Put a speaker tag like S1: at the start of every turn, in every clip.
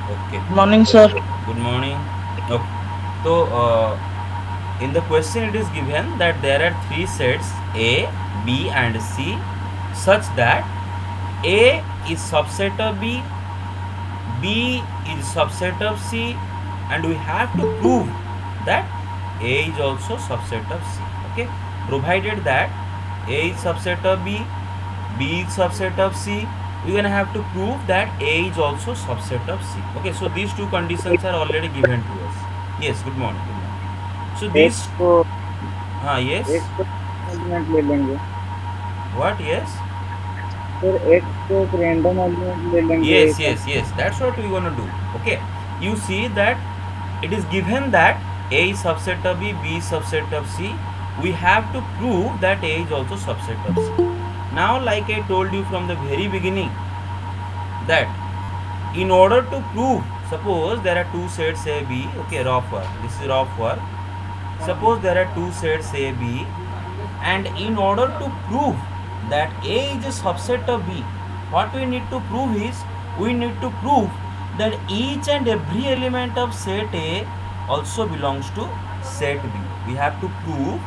S1: Okay.
S2: Morning, sir.
S1: Good morning. Okay. So, in the question, it is given that there are three sets A, B, and C, such that A is subset of B, B is subset of C, and we have to prove that A is also subset of C. Okay. Provided that A is subset of B, B is subset of C, we're gonna have to prove that A is also subset of C. Okay, so these two conditions are already given to us. Yes, good morning, good morning. So
S3: एक
S1: these,
S3: को
S1: yes,
S3: एक को element ले लेंगे।
S1: what, yes,
S3: फिर एक को एक रैंडम एलिमेंट ले लेंगे
S1: yes,
S3: एक
S1: yes, yes, that's what we're gonna do. Okay, you see that it is given that A is subset of B, B is subset of C. We have to prove that A is also subset of C. Now, like I told you from the very beginning, that in order to prove, suppose there are two sets A B, okay, rough work, this is rough work. Suppose there are two sets A B, and in order to prove that A is a subset of B, what we need to prove is, we need to prove that each and every element of set A also belongs to set B. We have to prove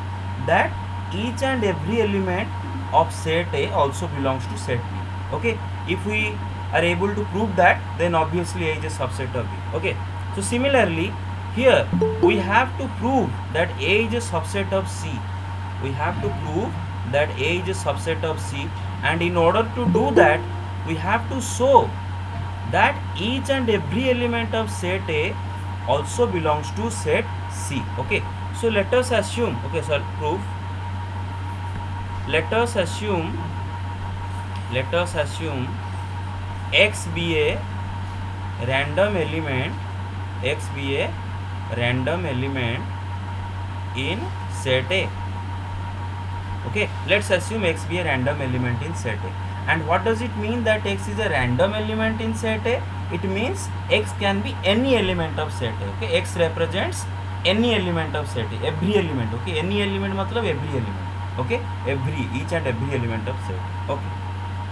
S1: that each and every element of set A also belongs to set B. Okay, if we are able to prove that, then obviously A is a subset of B. Okay, so similarly here we have to prove that A is a subset of C. We have to prove that A is a subset of C, and in order to do that, we have to show that each and every element of set A also belongs to set C. Okay, so let us assume, okay, sir, proof. Let us assume, let us assume X be a random element, X be a random element in set A. Okay, let's assume X be a random element in set A. And what does it mean that X is a random element in set A? It means X can be any element of set A. Okay, X represents any element of set A, every element. Okay, any element matlab every element. Okay, every, each and every element of set A. Okay,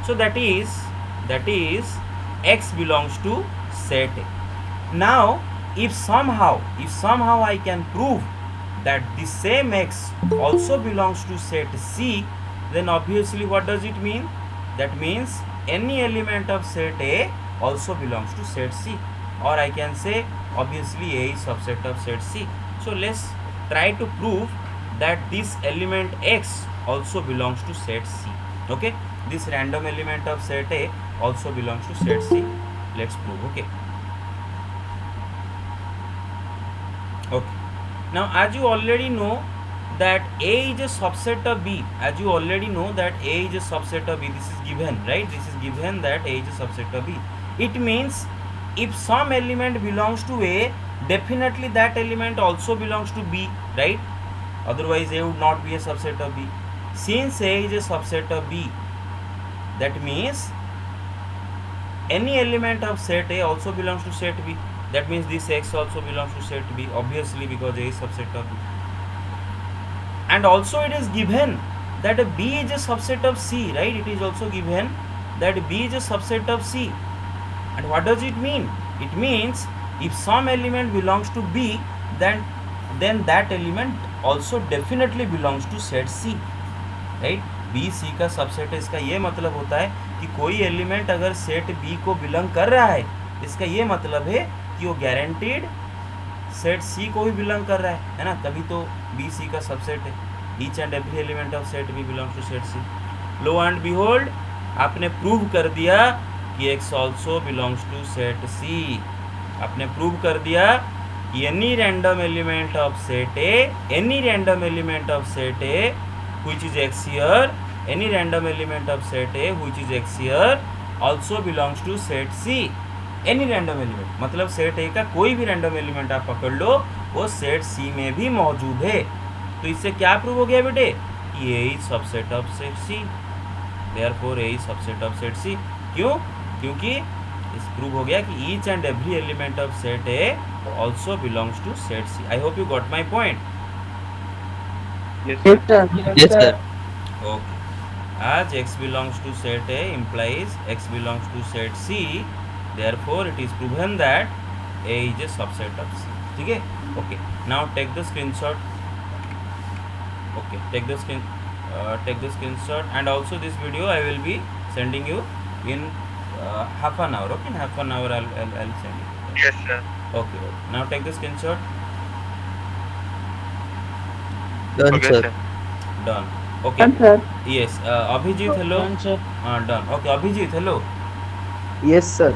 S1: so that is X belongs to set A. Now, if somehow I can prove that the same X also belongs to set C, then obviously what does it mean? That means any element of set A also belongs to set C, or I can say obviously A is subset of set C. So let's try to prove that this element X also belongs to set C. Okay, this random element of set A also belongs to set C. Let's prove. Okay. Okay. Now, as you already know that A is a subset of B, as you already know that A is a subset of B, this is given, right? This is given that A is a subset of B. It means if some element belongs to A, definitely that element also belongs to B, right? Otherwise, A would not be a subset of B. Since A is a subset of B, that means any element of set A also belongs to set B. That means this X also belongs to set B, obviously, because A is subset of B. And also it is given that B is a subset of C, right? It is also given that B is a subset of C. And what does it mean? It means if some element belongs to B, then that element also definitely belongs to set C, right. B C का subset है, इसका ये मतलब होता है कि कोई element अगर सेट बी को बिलोंग कर रहा है, इसका ये मतलब है कि वो गारंटीड सेट सी को भी बिलोंग कर रहा है ना, तभी तो बी सी का सबसेट है. Each and every element of set B belongs to set C. Lo and behold, आपने प्रूव कर दिया कि x also belongs to set C. आपने प्रूव कर दिया कि any random element of set A, any random element of set A which is X here, any random element of set A which is X here also belongs to set C. any random element मतलब set A का कोई भी random element आप पकड़ लो, वो set C में भी मौजूद है. तो इससे क्या प्रूव हो गया बेटे कि A is subset of set C. Therefore A is subset of set C. क्यों? क्योंकि इस प्रूव हो गया कि each and every element of set A also belongs to set C. I hope you got my point.
S3: Yes
S2: Yes,
S3: sir.
S2: sir.
S4: Yes, sir.
S1: Okay. As X belongs to set A implies X belongs to set C, therefore it is proven that A is a subset of C. ठीक है? Okay, now take the screenshot. Okay, take the screenshot, and also this video I will be sending you in half an hour. Okay, in half an hour I'll send you.
S2: Yes, sir.
S1: Okay, now take the screenshot.
S4: Done,
S2: Okay,
S4: sir.
S2: sir.
S1: Done. Okay.
S3: Done, sir.
S1: Yes, Abhijit, hello.
S3: Done, sir.
S1: Done. Okay, Abhijit, hello.
S4: Yes, sir.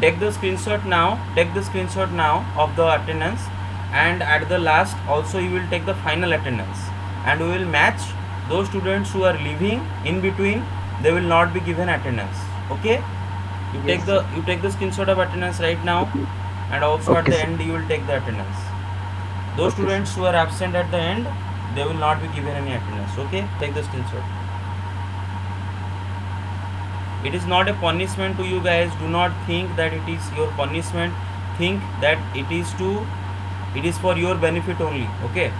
S1: Take the screenshot now. Take the screenshot now of the attendance, and at the last also you will take the final attendance, and we will match those students who are leaving in between. They will not be given attendance. Okay? You take the screenshot of attendance right now, and also at
S4: Okay,
S1: the
S4: sir.
S1: end you will take the attendance. Those
S4: Okay,
S1: students who are absent at the end, they will not be given any attendance. Okay? Take the screenshot. It is not a punishment to you guys. Do not think that it is your punishment. Think that it is for your benefit only. Okay?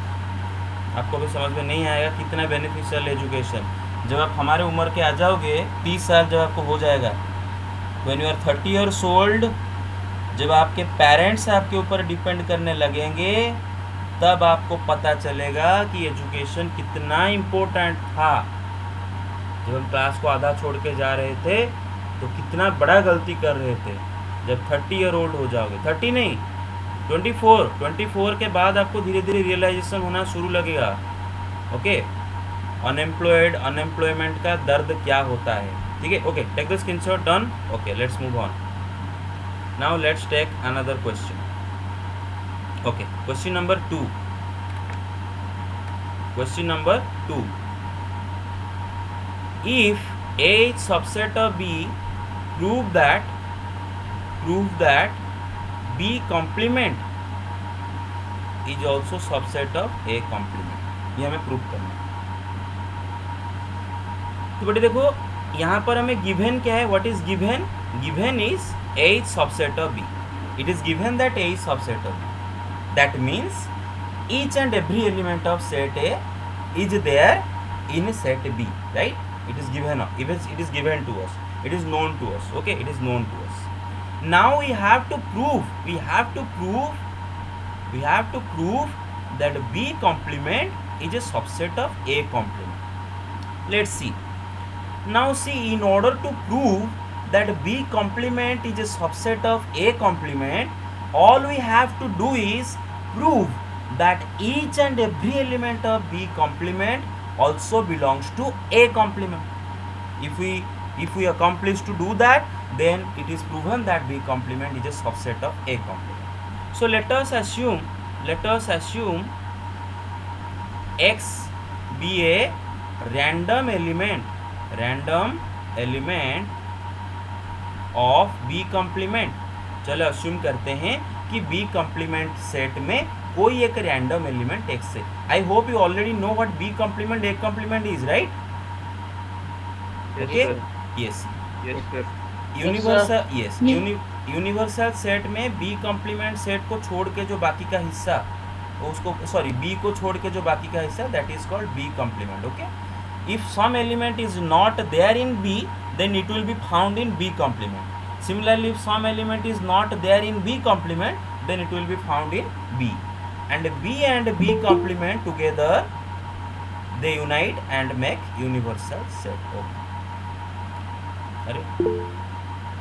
S1: आपको भी समझ में नहीं आएगा कितना beneficial education. जब आप हमारे उम्र के आ जाओगे, 30 साल जब आपको हो जाएगा, when you are 30 years old, जब आपके पेरेंट्स आपके ऊपर डिपेंड करने लगेंगे, तब आपको पता चलेगा कि एजुकेशन कितना इम्पोर्टेंट था. जब हम क्लास को आधा छोड़ के जा रहे थे तो कितना बड़ा गलती कर रहे थे. जब 30 year old हो जाओगे, 30 नहीं, 24 के बाद आपको धीरे धीरे रियलाइजेशन होना शुरू लगेगा. ओके, अनएम्प्लॉयमेंट का दर्द क्या होता है. ठीक है? Okay, take the screenshot. Done. Okay, let's move on. Now let's take another question. Okay, question number 2. Question number 2. If A is subset of B, prove that B complement is also subset of A complement. ये हमें prove करना है. तो बेटे देखो, यहाँ पर हमें गिवन क्या है. What is given? Given is A is subset of B. It is given that A is subset of B. That means each and every element of set A is there in set B, right? It is given to us. It is known to us. Okay, it is known to us. Now we have to prove that B complement is a subset of A complement. Let's see. Now see, in order to prove that B complement is a subset of A complement, all we have to do is prove that each and every element of B complement also belongs to A complement. If we accomplish to do that, then it is proven that B complement is a subset of A complement. So let us assume X be a random element of B complement. चलो assume करते हैं कि B complement set में कोई एक random element X है. I hope you already know what B complement A complement is, right?
S2: Yes,
S1: Okay?
S2: sir.
S1: Yes.
S2: Yes, sir.
S1: Universal set में B complement set को छोड़ के जो बाकी का हिस्सा, B को छोड़ के जो बाकी का हिस्सा, that is called B complement. Okay? If some element is not there in B, then it will be found in B complement. Similarly, if some element is not there in B complement, then it will be found in B. And B and B complement together, they unite and make universal set. Okay. Are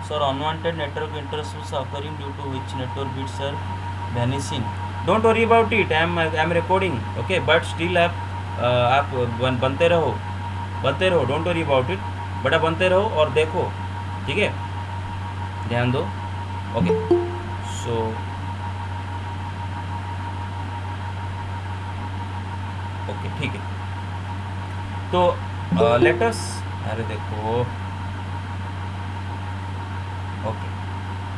S1: sir, unwanted network interruptions occurring due to which network bits are vanishing. Don't worry about it. I am recording. Okay, but still आप बनते रहो. Don't worry about it. But आप बनते रहो और देखो. ठीक है, ध्यान दो. ओके, सो ओके, ठीक है. तो लेट अस, अरे देखो. Okay,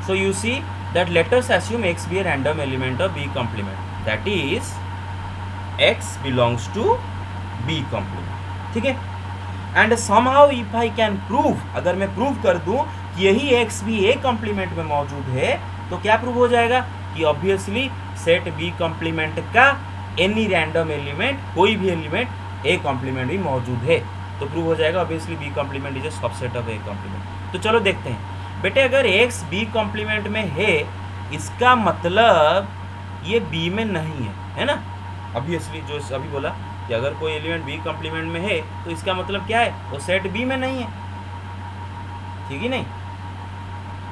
S1: so you see that let us assume X be a random element of B complement, that is X belongs to B complement. ठीक है? And somehow if I can prove, अगर मैं prove कर दूं कि यही X भी A complement में मौजूद है, तो क्या प्रूव हो जाएगा कि ऑब्वियसली सेट B complement का एनी रैंडम एलिमेंट, कोई भी एलिमेंट A complement भी मौजूद है. तो प्रूव हो जाएगा obviously B complement is a subset of A complement. तो चलो देखते हैं. बेटे अगर एक्स बी कॉम्प्लीमेंट में है, इसका मतलब ये बी में नहीं है ना। ऑब्वियसली जो अभी बोला कि अगर कोई एलिमेंट बी कॉम्प्लीमेंट में है तो इसका मतलब क्या है, वो सेट बी में नहीं है, ठीक ही नहीं।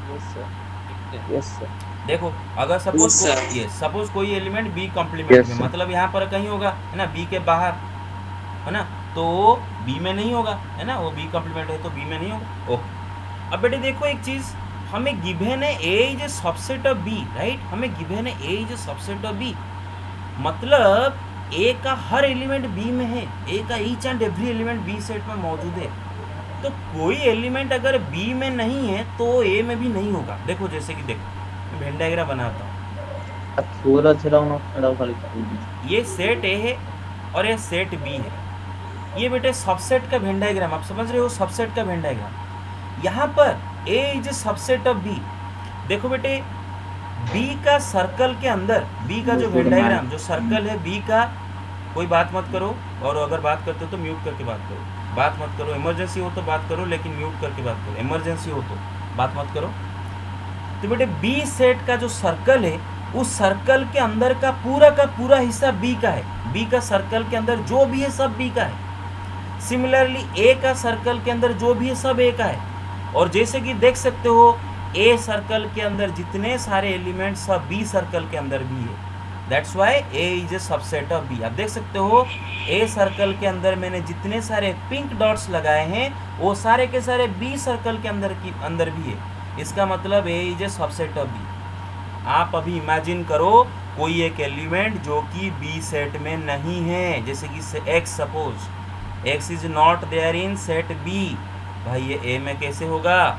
S4: Yes sir.
S3: Yes sir.
S1: देखो अगर सपोज कोई एलिमेंट बी कॉम्प्लीमेंट
S4: Yes,
S1: में,
S4: sir.
S1: मतलब यहाँ पर कहीं होगा है ना, बी के बाहर है ना, तो बी में नहीं होगा है ना, वो बी कॉम्प्लीमेंट है तो बी में नहीं होगा। ओके, अब बेटे देखो एक चीज, हमें गिवन है A is a subset of B, right, हमें गिवन है A is a subset of B, मतलब ए का हर एलिमेंट बी में है, ए का each and every element B set में मौजूद है। तो कोई एलिमेंट अगर बी में नहीं है तो ए में भी नहीं होगा। देखो जैसे कि देखो वेन डायग्राम बनाता हूँ,
S4: पूरा चलाओ खाली
S1: ये सेट ए है और ये सेट बी है, ये बेटे सबसेट का वेन डायग्राम, आप समझ रहे हो, सबसेट का वेन डायग्राम। यहाँ पर A is a subset of B. देखो बेटे बी का सर्कल के अंदर, बी का जो वेन डायग्राम, जो सर्कल है बी का, कोई बात मत करो, और अगर बात करते हो तो म्यूट करके बात करो, बात मत करो, इमरजेंसी हो तो बात करो लेकिन म्यूट करके बात करो, इमरजेंसी हो तो बात मत करो। तो बेटे बी सेट का जो सर्कल है, उस सर्कल के अंदर का पूरा हिस्सा बी का है, बी का सर्कल के अंदर जो भी है सब बी का है। सिमिलरली ए का सर्कल के अंदर जो भी है सब ए का है, और जैसे कि देख सकते हो ए सर्कल के अंदर जितने सारे एलिमेंट सब बी सर्कल के अंदर भी है, that's why A is a subset of B. आप देख सकते हो ए सर्कल के अंदर मैंने जितने सारे पिंक डॉट्स लगाए हैं वो सारे के सारे बी सर्कल के अंदर भी है, इसका मतलब A is a subset of B. आप अभी इमेजिन करो कोई एक एलिमेंट जो कि बी सेट में नहीं है, जैसे कि x, suppose x is not there in set B, भाई ये ए में कैसे होगा?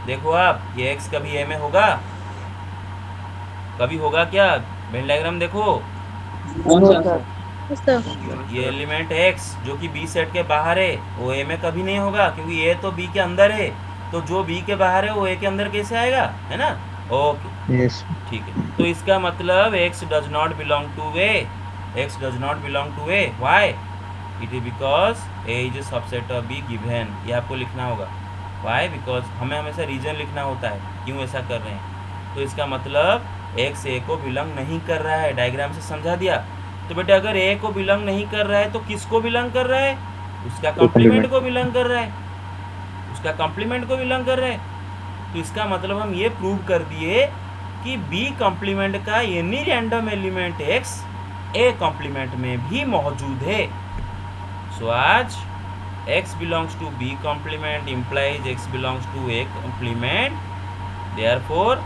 S1: देखो आप, ये एक्स कभी ए में होगा? कभी होगा क्या? वेन डायग्राम देखो, ये एलिमेंट एक्स जो कि बी सेट के बाहर है वो ए में कभी नहीं होगा, क्योंकि ए तो बी के अंदर है, तो जो बी के बाहर है वो ए के अंदर कैसे आएगा, है ना। ओके
S4: यस
S1: ठीक है, तो इसका मतलब x does not belong to A, x does not belong to A, why? It is because a is a subset of b given, ये आपको लिखना होगा। व्हाई? बिकॉज हमें हमेशा रीजन लिखना होता है क्यों ऐसा कर रहे हैं। तो इसका मतलब x a को बिलोंग नहीं कर रहा है, डायग्राम से समझा दिया। तो बेटे अगर a को बिलोंग नहीं कर रहा है तो किसको बिलोंग कर रहा है? उसका कॉम्प्लीमेंट को बिलोंग कर रहा है, उसका कॉम्प्लीमेंट को बिलोंग कर रहा है। तो इसका मतलब हम ये प्रूव कर दिए कि बी कॉम्प्लीमेंट का any random element x A complement में भी मौजूद है। सो आज x belongs to b complement implies x belongs to a complement, therefore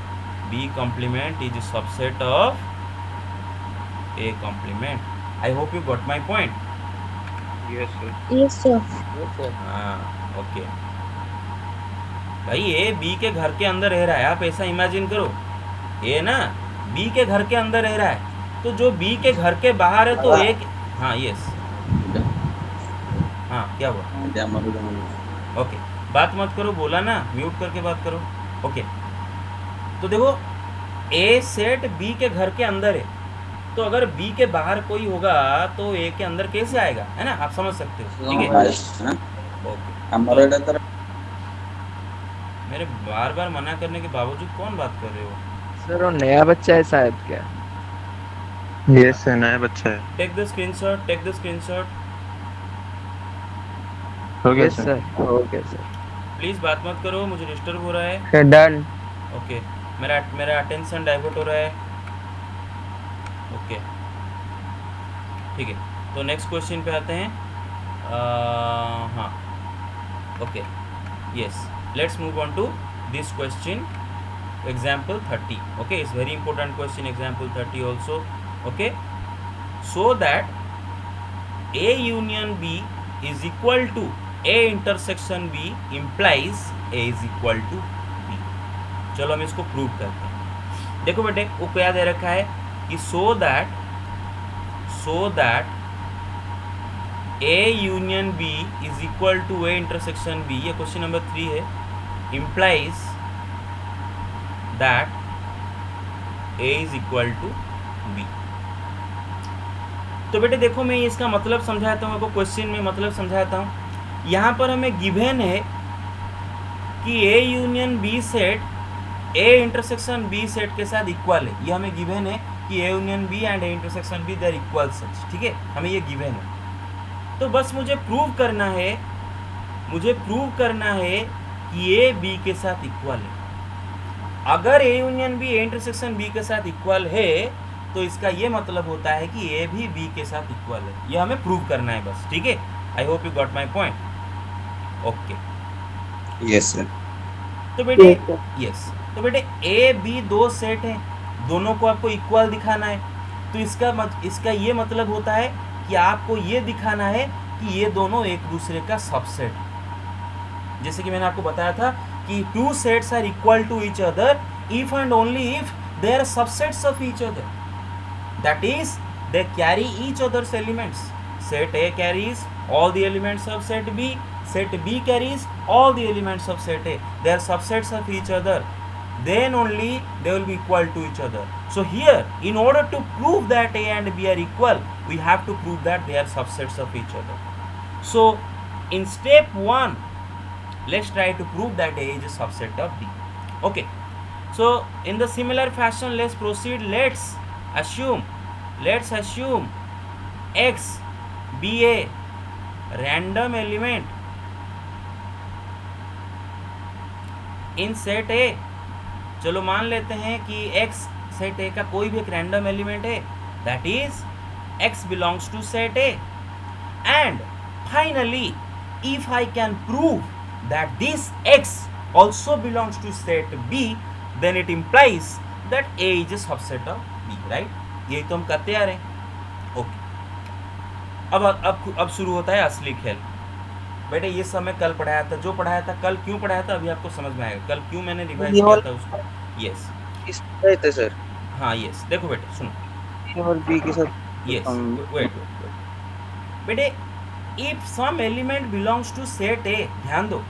S1: b complement is a subset of a complement. I hope you got my point.
S2: Yes, sir.
S5: Yes, sir.
S1: हाँ okay भाई, A B के घर के अंदर रह रहा है, आप ऐसा इमेजिन करो, ए ना बी के घर के अंदर रह रहा है, तो जो बी के घर के बाहर है तो एक, हाँ यस, हाँ क्या हुआ? ओके बात मत करो, बोला ना, म्यूट करके बात करो। ओके तो देखो ए सेट बी के घर के अंदर है, तो अगर बी के बाहर कोई होगा तो ए के अंदर कैसे आएगा, है ना, आप समझ सकते हो, ठीक है। ओके मेरे बार बार मना करने के बावजूद कौन बात कर रहे हो?
S4: सर वो नया बच्चा है शायद क्या?
S6: यस सर, नया बच्चा है।
S1: Take the screenshot, take the screenshot,
S6: हो गया
S4: yes
S6: sir.
S4: Sir okay sir
S1: please बात मत करो, मुझे डिस्टर्ब हो रहा है।
S4: डन।
S1: ओके मेरा अटेंशन डाइवर्ट हो रहा है। ओके ठीक है, तो नेक्स्ट क्वेश्चन पे आते हैं। हाँ okay yes, let's move on to this question, example 30. Okay, it's very important question, example 30 also. Okay, so that a union b is equal to a intersection b implies a is equal to b. चलो हम इसको prove करते हैं। देखो बेटे वो क्या दे रखा है कि so that a union b is equal to a intersection b, ये क्वेश्चन नंबर 3 है, implies that a is equal to b। तो बेटे देखो मैं इसका मतलब समझाता हूँ आपको, क्वेश्चन में मतलब समझाता हूँ। यहाँ पर हमें गिवन है कि A union B set A intersection B set के साथ इक्वल है। ये हमें गिवन है कि A union B and A intersection B they are equal such, ठीक है, हमें ये गिवन है। तो बस मुझे प्रूव करना है कि ए बी के साथ इक्वल है। अगर A union B A intersection B के साथ इक्वल है तो इसका ये मतलब होता है कि ए भी बी के साथ इक्वल है। ये हमें प्रूव करना है बस, ठीक है। I hope you got my point. Okay,
S2: yes sir.
S1: तो बेटे
S3: Yes, sir.
S1: यस, तो बेटे ए बी दो सेट हैं, दोनों को आपको इक्वल दिखाना है। तो इसका ये मतलब होता है कि आपको ये दिखाना है कि ये दोनों एक दूसरे का सबसेट है। जैसे कि मैंने आपको बताया था कि two sets are equal to each other if and only if they are subsets of each other, that is they carry each other's elements. set A carries all the elements of set B, set B carries all the elements of set A. They are subsets of each other, then only they will be equal to each other. So here, in order to prove that A and B are equal, we have to prove that they are subsets of each other. So in step 1, let's try to prove that A is a subset of B. Okay, so in the similar fashion, let's proceed. Let's assume X be a random element in set A. चलो मान लेते हैं कि X set A का कोई भी एक random element है, that is X belongs to set A. And finally, if I can prove that this X also belongs to set B, then it implies that A is a subset of B, right? यही तो हम करते आ रहे हैं। Okay, अब शुरू होता है असली खेल। बेटे ये सब मैं कल पढ़ाया था, जो पढ़ाया था कल, क्यों पढ़ाया था अभी आपको समझ में आएगा। कल क्यों मैंने रिवाइज किया था उसको। यस,
S2: इस थे सर।
S1: हाँ यस, देखो बेटे सुनो,
S3: A और B के साथ
S1: यस वेट बेटे, if some element belongs to set A, ध्यान दो,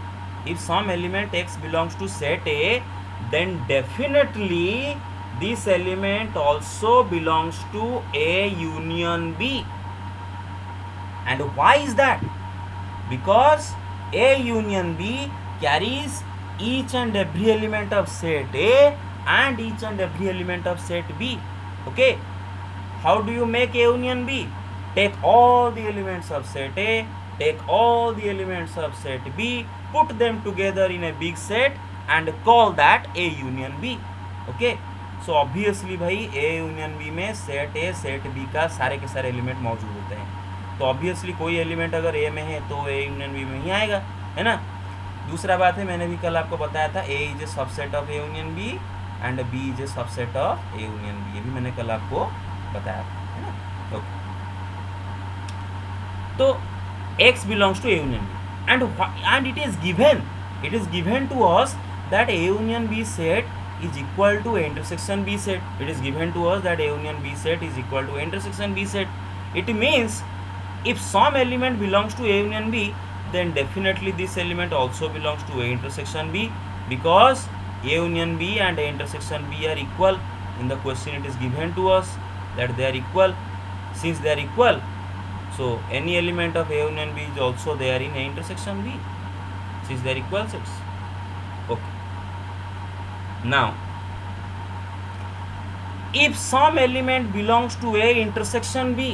S1: if some element X belongs to set A, then definitely this element also belongs to A union B. And why is that? Because A union B carries each and every element of set A and each and every element of set B. Okay, how do you make A union B? Take all the elements of set A, take all the elements of set B, put them together in a big set and call that A union B. Okay, so obviously भाई A union B में set A set B का सारे के सारे element मौजूद होते हैं। तो ऑब्वियसली कोई एलिमेंट अगर ए में है तो ए यूनियन बी में ही आएगा, है ना। दूसरा बात है, मैंने भी कल आपको बताया था A is a subset of A union B and B is a subset of A union B, ये भी मैंने कल आपको बताया था, है ना। ओके, तो x belongs to A union B and it is given to us that A union B set is equal to A intersection B set. It is given to us that A union B set is equal to A intersection B set. It means if some element belongs to A union B, then definitely this element also belongs to A intersection B, because A union B and A intersection B are equal. In the question it is given to us that they are equal. Since they are equal, so any element of A union B is also there in A intersection B, since they are equal sets. Okay, now if some element belongs to A intersection B,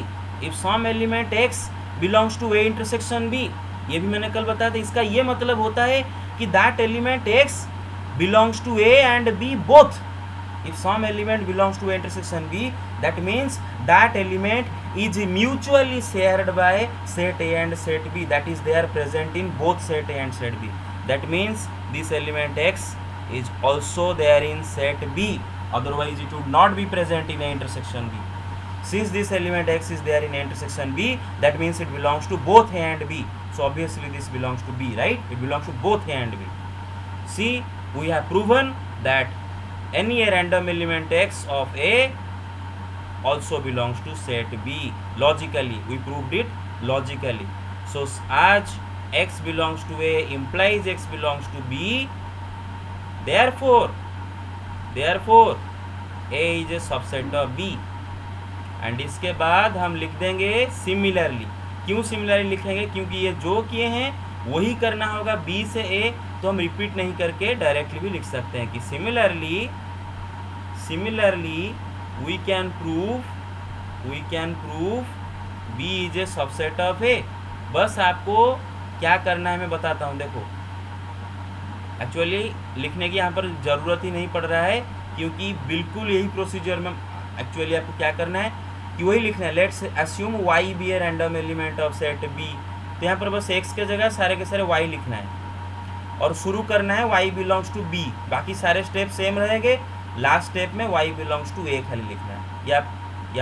S1: if some element X belongs to A intersection B, ये भी मैंने कल बताया था। इसका ये मतलब होता है कि that element X belongs to A and B both. If some element belongs to A intersection B, that means that element is mutually shared by set A and set B, that is they are present in both set A and set B. That means this element X is also there in set B, otherwise it would not be present in A intersection B. Since this element X is there in A intersection B, that means it belongs to both A and B. So obviously this belongs to B, right? It belongs to both A and B. See, we have proven that any random element X of A also belongs to set B. Logically, we proved it logically. So as X belongs to A implies X belongs to B, therefore A is a subset of B. And इसके बाद हम लिख देंगे similarly. क्यों similarly लिखेंगे? क्योंकि ये जो किए हैं वही करना होगा बी से ए, तो हम रिपीट नहीं करके डायरेक्टली भी लिख सकते हैं कि similarly we can prove B is a subset of A. बस आपको क्या करना है मैं बताता हूँ। देखो एक्चुअली लिखने की यहाँ पर ज़रूरत ही नहीं पड़ रहा है, क्योंकि बिल्कुल यही प्रोसीजर में एक्चुअली आपको क्या करना है कि वही लिखना है। Let's assume y be a random element of set B, तो यहाँ पर बस एक्स के जगह सारे के सारे वाई लिखना है और शुरू करना है वाई बिलोंग्स टू बी। बाकी सारे स्टेप सेम रहेंगे, लास्ट स्टेप में वाई बिलोंग्स टू ए खाली लिखना है। या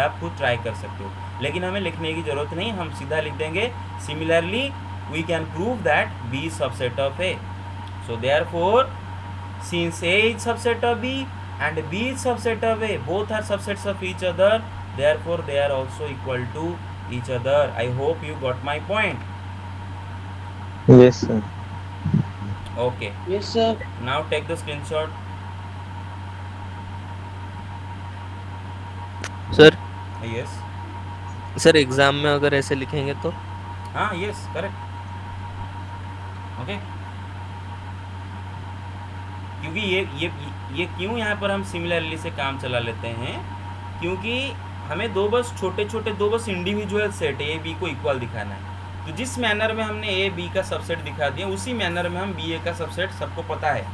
S1: आप खुद ट्राई कर सकते हो, लेकिन हमें लिखने की ज़रूरत नहीं, हम सीधा लिख देंगे similarly we can prove that B is subset of A. So therefore, since A is subset of B and B is subset of A, both are subsets of each other. Therefore, they are also equal to each other. I hope you got my point.
S6: Yes, sir.
S1: Okay.
S3: Yes, sir.
S1: Now take the screenshot.
S5: Sir
S1: Yes.
S5: Sir exam में अगर ऐसे लिखेंगे तो
S1: हाँ yes correct. Okay. क्योंकि ये क्यों यहाँ पर हम सिमिलरली से काम चला लेते हैं, क्योंकि हमें दो बस इंडिविजुअल सेट ए बी को इक्वल दिखाना है। तो जिस मैनर में हमने ए बी का सबसेट दिखा दिया, उसी मैनर में हम बी ए का सबसेट सबको पता है,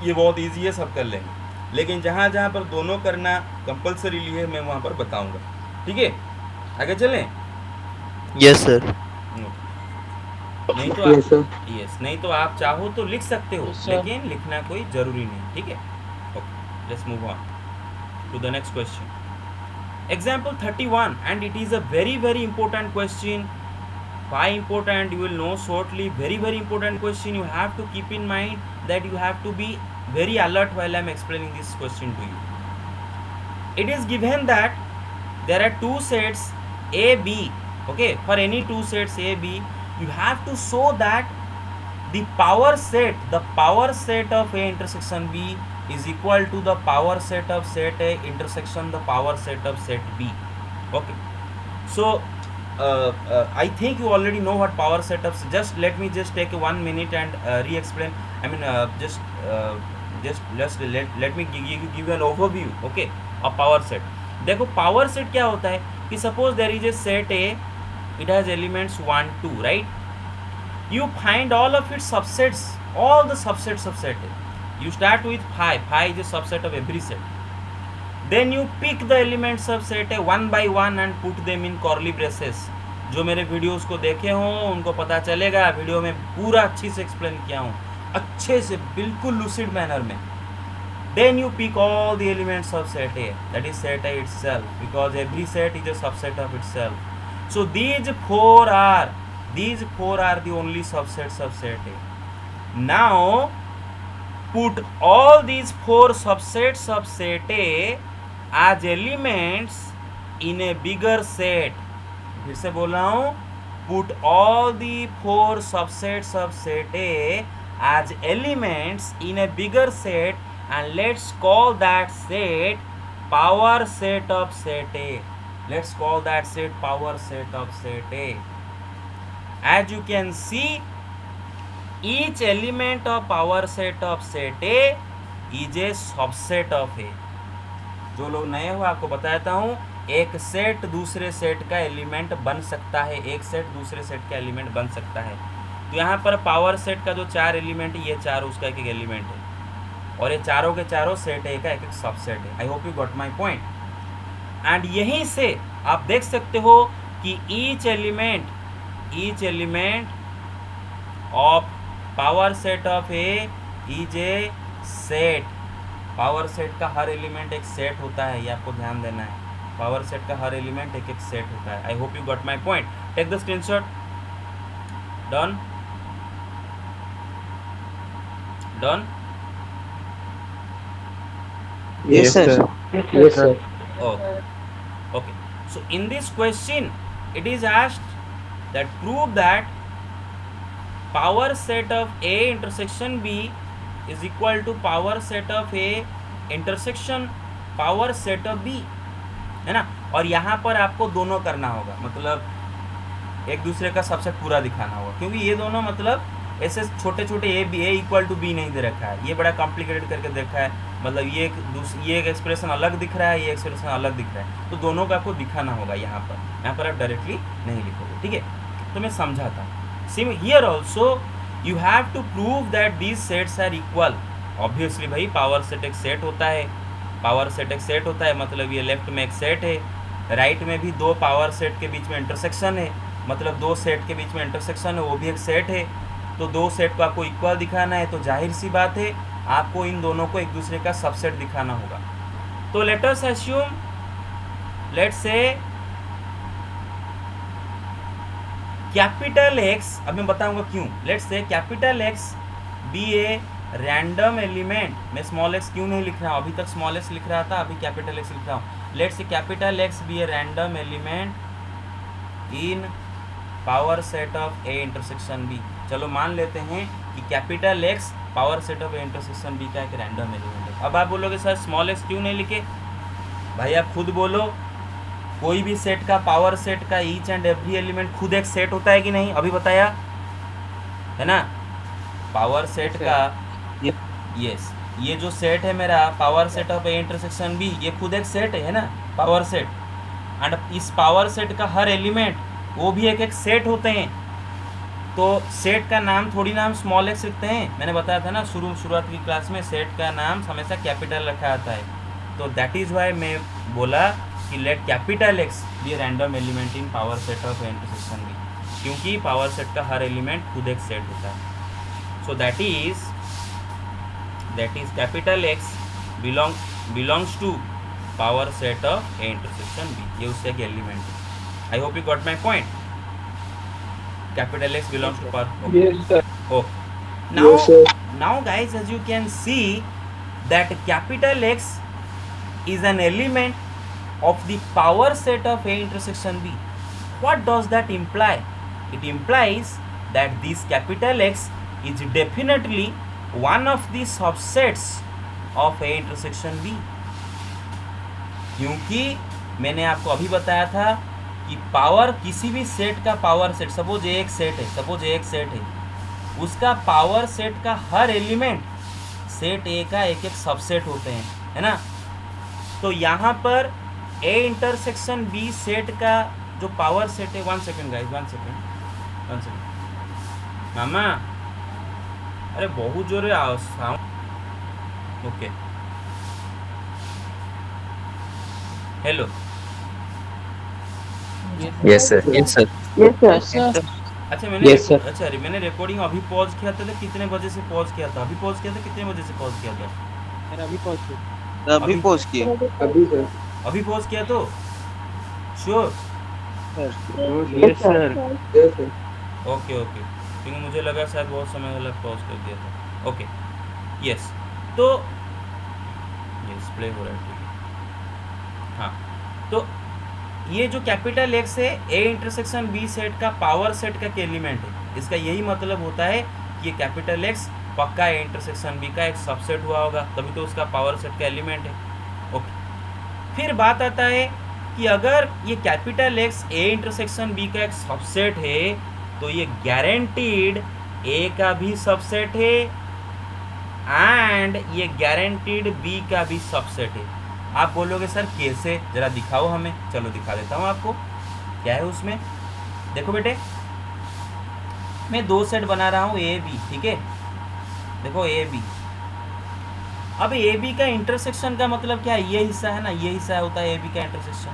S1: ये बहुत इजी है, सब कर लेंगे। लेकिन जहाँ जहाँ पर दोनों करना कंपलसरीली है मैं वहाँ पर बताऊँगा। ठीक है, आगे चलें।
S5: Yes sir.
S1: नहीं तो
S3: Yes, sir.
S1: नहीं तो आप चाहो तो लिख सकते हो,
S3: Yes, sir.
S1: लेकिन लिखना कोई जरूरी नहीं। ठीक है, okay let's move on to the next question. Example 31 and it is a very very important question. Why important you will know shortly. Very very important question. You have to keep in mind that you have to be very alert while I am explaining this question to you. It is given that there are two sets A B. Okay, for any two sets A B, you have to show that the power set of A intersection B is equal to the power set of set A intersection the power set of set B. Okay, so I think you already know what power set of. Just let me just take 1 minute and re-explain. I mean just let me give you an overview, okay, of power set. देखो power set क्या होता है कि suppose there is a set A, it has elements 1 2, right? You find all of its subsets, all the subsets of set A. You start with phi is a subset of every set. Then you pick the elements of set A one by one and put them in curly braces. जो मेरे videos को देखे हों उनको पता चलेगा, video में पूरा अच्छी से एक्सप्लेन किया हूँ, अच्छे से बिल्कुल लूसिड मैनर में। Then you pick all the elements of set A, that is set A itself, because every set is a subset of itself. So these four are the only subsets of set A. Now put all these four subsets of set A as elements in a bigger set. फिर से बोल रहा हूँ, put all the four subsets of set A as elements in a bigger set and let's call that set power set of set A. Let's call that set power set of set A. As you can see, each element of power set of set A is a subset of A. जो लोग नए हो आपको बताता हूँ, एक set दूसरे set का एलिमेंट बन सकता है, एक सेट दूसरे सेट का एलिमेंट बन सकता है। तो यहाँ पर पावर सेट का जो 4 एलिमेंट है, ये 4 उसका एक एलिमेंट है, और ये चारों के चारों सेट ए का एक सबसेट है। I hope you got my point. And यहीं से आप देख सकते हो कि each element of power set of A is a set. Power set का हर एलिमेंट एक सेट होता है, ये आपको ध्यान देना है। पावर सेट का हर एलिमेंट एक सेट होता है। I hope you got my point. Take the screenshot. Done.
S3: Yes, sir. Yes, sir.
S1: Okay. So in this question, it is asked that prove that power set of A intersection B is equal to power set of A intersection power set of B, है ना। और यहाँ पर आपको दोनों करना होगा, मतलब एक दूसरे का सबसेट पूरा दिखाना होगा, क्योंकि ये दोनों मतलब ऐसे छोटे छोटे ए इक्वल टू बी नहीं दे रखा है, ये बड़ा कॉम्प्लिकेटेड करके देखा है, मतलब ये एक एक्सप्रेशन अलग दिख रहा है, ये एक्सप्रेशन अलग दिख रहा है, तो दोनों का आपको दिखाना होगा यहाँ पर आप डायरेक्टली नहीं लिखोगे, ठीक है। तो मैं समझाता हूँ। Same here also you have to prove that these sets are equal. Obviously भाई पावर सेट एक सेट होता है, पावर सेट एक सेट होता है, मतलब ये लेफ्ट में एक सेट है, राइट में भी दो पावर सेट के बीच में इंटरसेक्शन है, मतलब दो सेट के बीच में इंटरसेक्शन है, वो भी एक सेट है। तो दो सेट को आपको इक्वल दिखाना है, तो जाहिर सी बात है आपको इन दोनों को एक दूसरे का सबसेट दिखाना होगा। तो let us assume, let's say capital x, अब मैं बताऊंगा क्यों। Let's say capital x be a random element, मैं स्मॉल एक्स क्यों नहीं लिख रहा हूँ, अभी तक स्मॉल एक्स लिख रहा था, अभी कैपिटल एक्स लिख रहा हूँ। Let's say capital x be a random element in power set of A intersection B. चलो मान लेते हैं कि capital x power set of A intersection B का एक रैंडम एलिमेंट है। अब आप बोलोगे सर स्मॉल एक्स क्यों नहीं लिखे, भाई आप खुद बोलो, कोई भी सेट का पावर सेट का ईच एंड एवरी एलिमेंट खुद एक सेट होता है कि नहीं, अभी बताया है ना। पावर सेट का यस, ये जो सेट है मेरा power set of A intersection B, ये खुद एक सेट है ना, पावर सेट। एंड इस पावर सेट का हर एलिमेंट वो भी एक एक सेट होते हैं, तो सेट का नाम थोड़ी ना हम स्मॉल एक्स लिखते हैं। मैंने बताया था ना शुरुआत की क्लास में, सेट का नाम हमेशा कैपिटल रखा आता है। तो दैट इज़ वाई मैं बोला कि let capital x be random element in power set of A intersection B, क्योंकि पावर सेट का हर एलिमेंट खुद एक सेट होता है। So that is capital x belongs to power set of A intersection B, ये उसका एक एलिमेंट है। I hope you got my point. Capital X belongs to power. Okay.
S3: Yes, sir.
S1: Okay. Now guys, as you can see that capital X is an element of the power set of A intersection B. What does that imply? It implies that this capital X is definitely one of the subsets of A intersection B. क्योंकि मैंने आपको अभी बताया था कि power किसी भी set का पावर सेट, सपोज एक सेट है, उसका पावर सेट का हर एलिमेंट सेट ए का एक एक सबसेट होते हैं, है ना। तो यहाँ पर ए इंटरसेक्शन बी सेट का जो पावर सेट है, one second guys, one second मामा, अरे बहुत जोरे sound. Okay, hello,
S2: Yes, sir. Yes, sir.
S1: अच्छा मैंने
S3: Yes, sir.
S1: अच्छा मैंने रिकॉर्डिंग अभी पॉज किया था, तो कितने बजे से पॉज किया था, अभी पॉज किया था, कितने बजे से पॉज किया था,
S2: अभी
S1: अभी-
S2: पोस्ट किए।
S3: अभी सर।
S1: अभी पॉज किया तो sure.
S3: Yes, sir. Yes, sir.
S1: Okay क्योंकि मुझे लगा शायद बहुत समय लग पॉज कर दिया था। ओके यस, तो यस प्ले हो रहा है, ठीक है। हाँ, तो ये जो कैपिटल एक्स है ए इंटरसेक्शन बी सेट का पावर सेट का एलिमेंट है, इसका यही मतलब होता है कि ये कैपिटल एक्स पक्का ए इंटरसेक्शन बी का एक सबसेट हुआ होगा, तभी तो उसका पावर सेट का एलिमेंट है। ओके, फिर बात आता है कि अगर ये capital x A intersection B का एक सबसेट है, तो ये गारंटीड ए का भी सबसेट है एंड ये गारंटीड बी का भी सबसेट है। आप बोलोगे सर कैसे, जरा दिखाओ हमें। चलो दिखा देता हूँ आपको क्या है उसमें। देखो बेटे, मैं दो सेट बना रहा हूँ ए बी, ठीक है, देखो ए बी। अब ए बी का इंटरसेक्शन का मतलब क्या है, ये हिस्सा है ना, ये हिस्सा होता है ए बी का इंटरसेक्शन।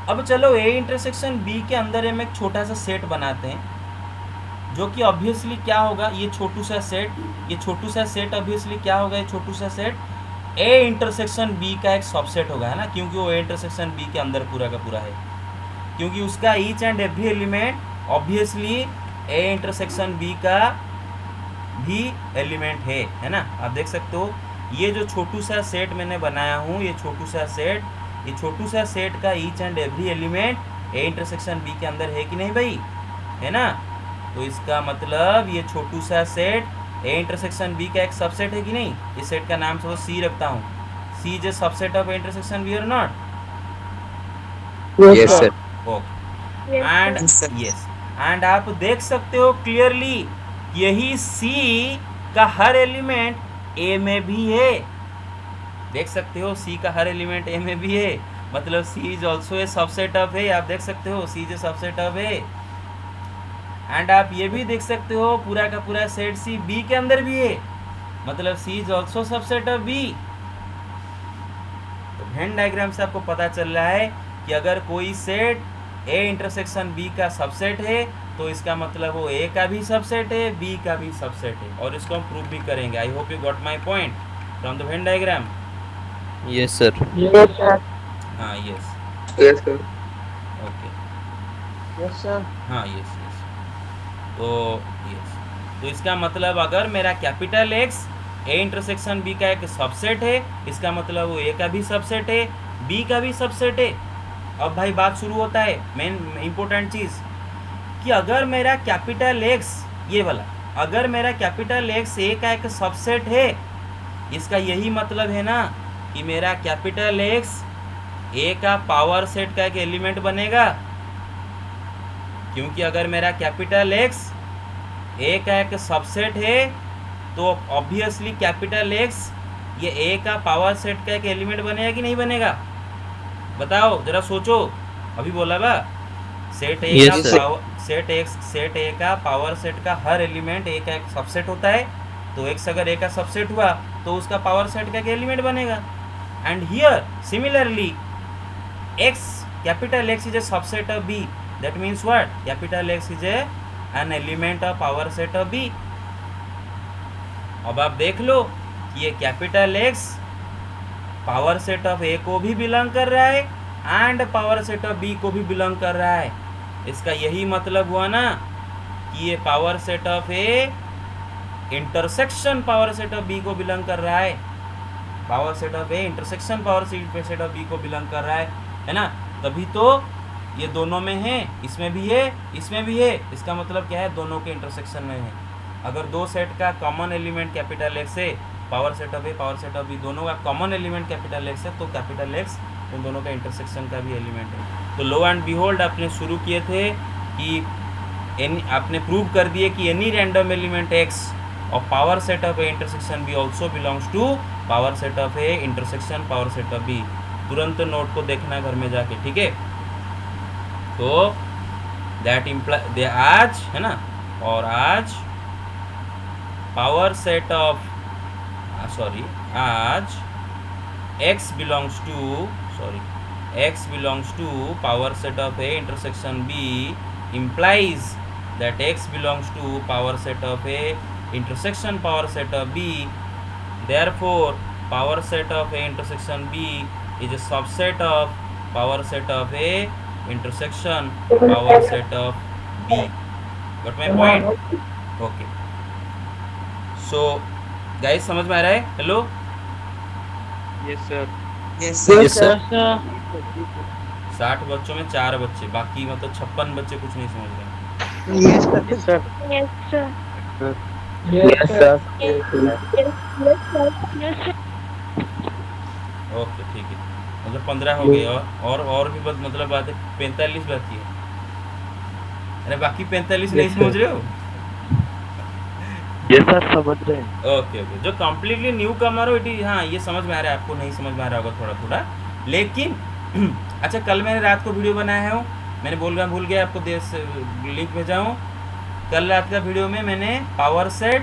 S1: अब चलो ए इंटरसेक्शन बी के अंदर हम एक छोटा सा सेट बनाते हैं, जो कि ऑब्वियसली क्या होगा, ये छोटू सा सेट ऑब्वियसली क्या होगा, ये छोटू सा सेट ए इंटरसेक्शन बी का एक सबसेट होगा, है ना, क्योंकि वो ए इंटरसेक्शन बी के अंदर पूरा का पूरा है, क्योंकि उसका each and every element obviously A intersection B का भी एलिमेंट है ना। आप देख सकते हो ये जो छोटू सा सेट मैंने बनाया हूँ, ये छोटू सा सेट का each and every element A intersection B के अंदर है कि नहीं भाई, है ना। तो इसका मतलब ये छोटू सा सेट ए इंटरसेक्शन बी का एक सबसेट है कि नहीं। इस सेट का नाम सपोज सी रखता हूँ, C is a subset of A intersection B और not.
S2: Yes, sir.
S1: Okay, and yes, and आप देख सकते हो क्लियरली यही सी का हर एलिमेंट ए में भी है। देख सकते हो सी का हर एलिमेंट ए में भी है, मतलब C is also a subset of A. आप देख सकते हो C is a subset of A. And आप ये भी देख सकते हो पूरा का पूरा सेट सी बी के अंदर भी है, मतलब C is also subset of B. तो वेन डायग्राम से आपको पता चल रहा है कि अगर कोई सेट ए इंटरसेक्शन बी का सबसेट है तो इसका मतलब वो ए का भी सबसेट है, बी का भी सबसेट है, और इसको हम प्रूव भी करेंगे। I hope you got my point from the Venn diagram.
S5: Yes sir.
S1: हाँ yes,
S6: Yes, sir.
S1: Okay,
S3: yes sir.
S1: हाँ यस यस। तो यस, तो इसका मतलब अगर मेरा capital x A intersection B का एक सबसेट है, इसका मतलब वो ए का भी सबसेट है, बी का भी सबसेट है। अब भाई बात शुरू होता है, मेन इंपॉर्टेंट चीज़ कि अगर मेरा कैपिटल एक्स, ये वाला, अगर मेरा कैपिटल एक्स ए का एक सबसेट है, इसका यही मतलब है ना कि मेरा कैपिटल एक्स ए का पावर सेट का एक एलिमेंट बनेगा, क्योंकि अगर मेरा कैपिटल एक्स ए का एक सबसेट है तो ऑब्वियसली कैपिटल एक्स ये ए का पावर सेट का एक एलिमेंट बनेगा कि नहीं बनेगा? बताओ जरा सोचो, अभी बोला बा सेट ए
S5: Yes,
S1: का
S5: sir.
S1: पावर सेट ए का पावर सेट का हर एलिमेंट ए का एक सबसेट होता है, तो एक्स अगर ए का सबसेट हुआ तो उसका पावर सेट का एक एलिमेंट बनेगा। And here similarly X, capital X is a subset of B, that means what? Capital X is a an element of power set of B. अब आप देख लो कि ये capital x power set of A को भी belong कर रहा है and power set of B को भी बिलोंग कर रहा है। इसका यही मतलब हुआ ना कि ये power set of A intersection power set of B को बिलोंग कर रहा है, power set of A intersection power set of B को बिलोंग कर रहा है ना? तभी तो ये दोनों में है, इसमें भी है, इसमें भी है। इसका मतलब क्या है? दोनों के इंटरसेक्शन में है। अगर दो सेट का कॉमन एलिमेंट कैपिटल एक्स है, power set of A power set of B दोनों का कॉमन एलिमेंट कैपिटल एक्स है, तो कैपिटल एक्स उन दोनों का इंटरसेक्शन का भी एलिमेंट है। तो लो एंड बिहोल्ड आपने शुरू किए थे कि आपने प्रूव कर दिए कि एनी रैंडम एलिमेंट एक्स और power set of A intersection B also belongs to power set of A intersection power set of B. तुरंत नोट को देखना घर में जाके, ठीक है? तो दैट इम्प्लाई दे आज है ना, और आज पावर सेट ऑफ आज x belongs to power set of A intersection B implies that x belongs to power set of A intersection power set of B. Therefore, power set of A intersection B is a subset of power set of A intersection power set of B. Got my point? Okay. So, guys, समझ में आ रहा है? Hello?
S4: Yes sir.
S5: Yes sir.
S1: 60 बच्चों में 4 बच्चे, बाकी मतलब 56 बच्चे कुछ नहीं समझ रहे।
S4: Yes sir.
S3: Yes sir.
S1: Okay ठीक है, मतलब 15 हो गए, और भी बस मतलब बात है 45 बाकी है। अरे बाकी 45 नहीं समझ रहे हो?
S4: यस सर, समझ रहे हैं।
S1: ओके ओके, जो कम्प्लीटली न्यू कमर हो इट इज, हाँ ये समझ में आ रहा है आपको, नहीं समझ में आ रहा होगा थोड़ा थोड़ा, लेकिन अच्छा कल मैंने रात को वीडियो बनाया है, मैंने भूल गया आपको लिंक भेजा हूँ। कल रात का वीडियो में मैंने पावर सेट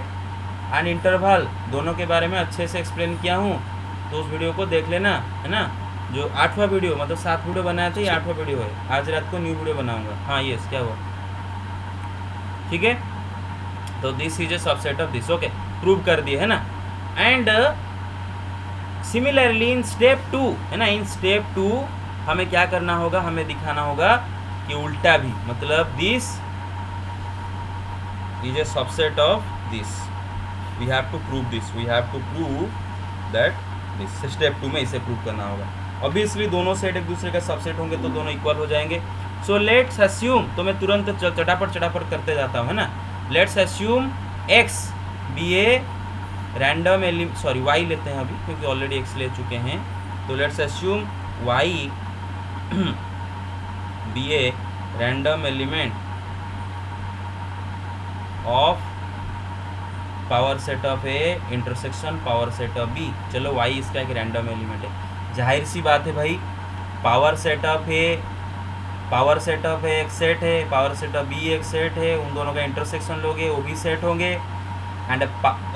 S1: एंड इंटरवल दोनों के बारे में अच्छे से एक्सप्लेन किया हूँ, तो उस वीडियो को देख लेना, है ना? जो 8वां वीडियो, मतलब 7 वीडियो बनाया था, ये 8वां वीडियो है। आज रात को न्यू वीडियो बनाऊंगा। हाँ यस, क्या हुआ? ठीक है, तो this is a subset of this. Okay, prove कर दिए, है ना? एंड सिमिलरली इन स्टेप 2, है ना, इन स्टेप 2 हमें क्या करना होगा? हमें दिखाना होगा कि उल्टा भी, मतलब this is a subset of this. We have to prove this, we have to prove that this. Step 2 में इसे प्रूव करना होगा। ऑब्वियसली दोनों सेट एक दूसरे का सबसेट होंगे तो दोनों इक्वल हो जाएंगे। सो लेट्स अज्यूम, तो मैं तुरंत चटापट करते जाता हूँ, है ना? Let's assume x be a random element, sorry y लेते हैं अभी क्योंकि ऑलरेडी x ले चुके हैं। तो let's assume y be a random element of power set of A intersection power set of B. चलो y इसका एक रैंडम एलिमेंट है, जाहिर सी बात है भाई, पावर सेट ऑफ ए एक सेट है, पावर सेट ऑफ बी एक सेट है, उन दोनों का इंटरसेक्शन लोगे वो भी सेट होंगे, एंड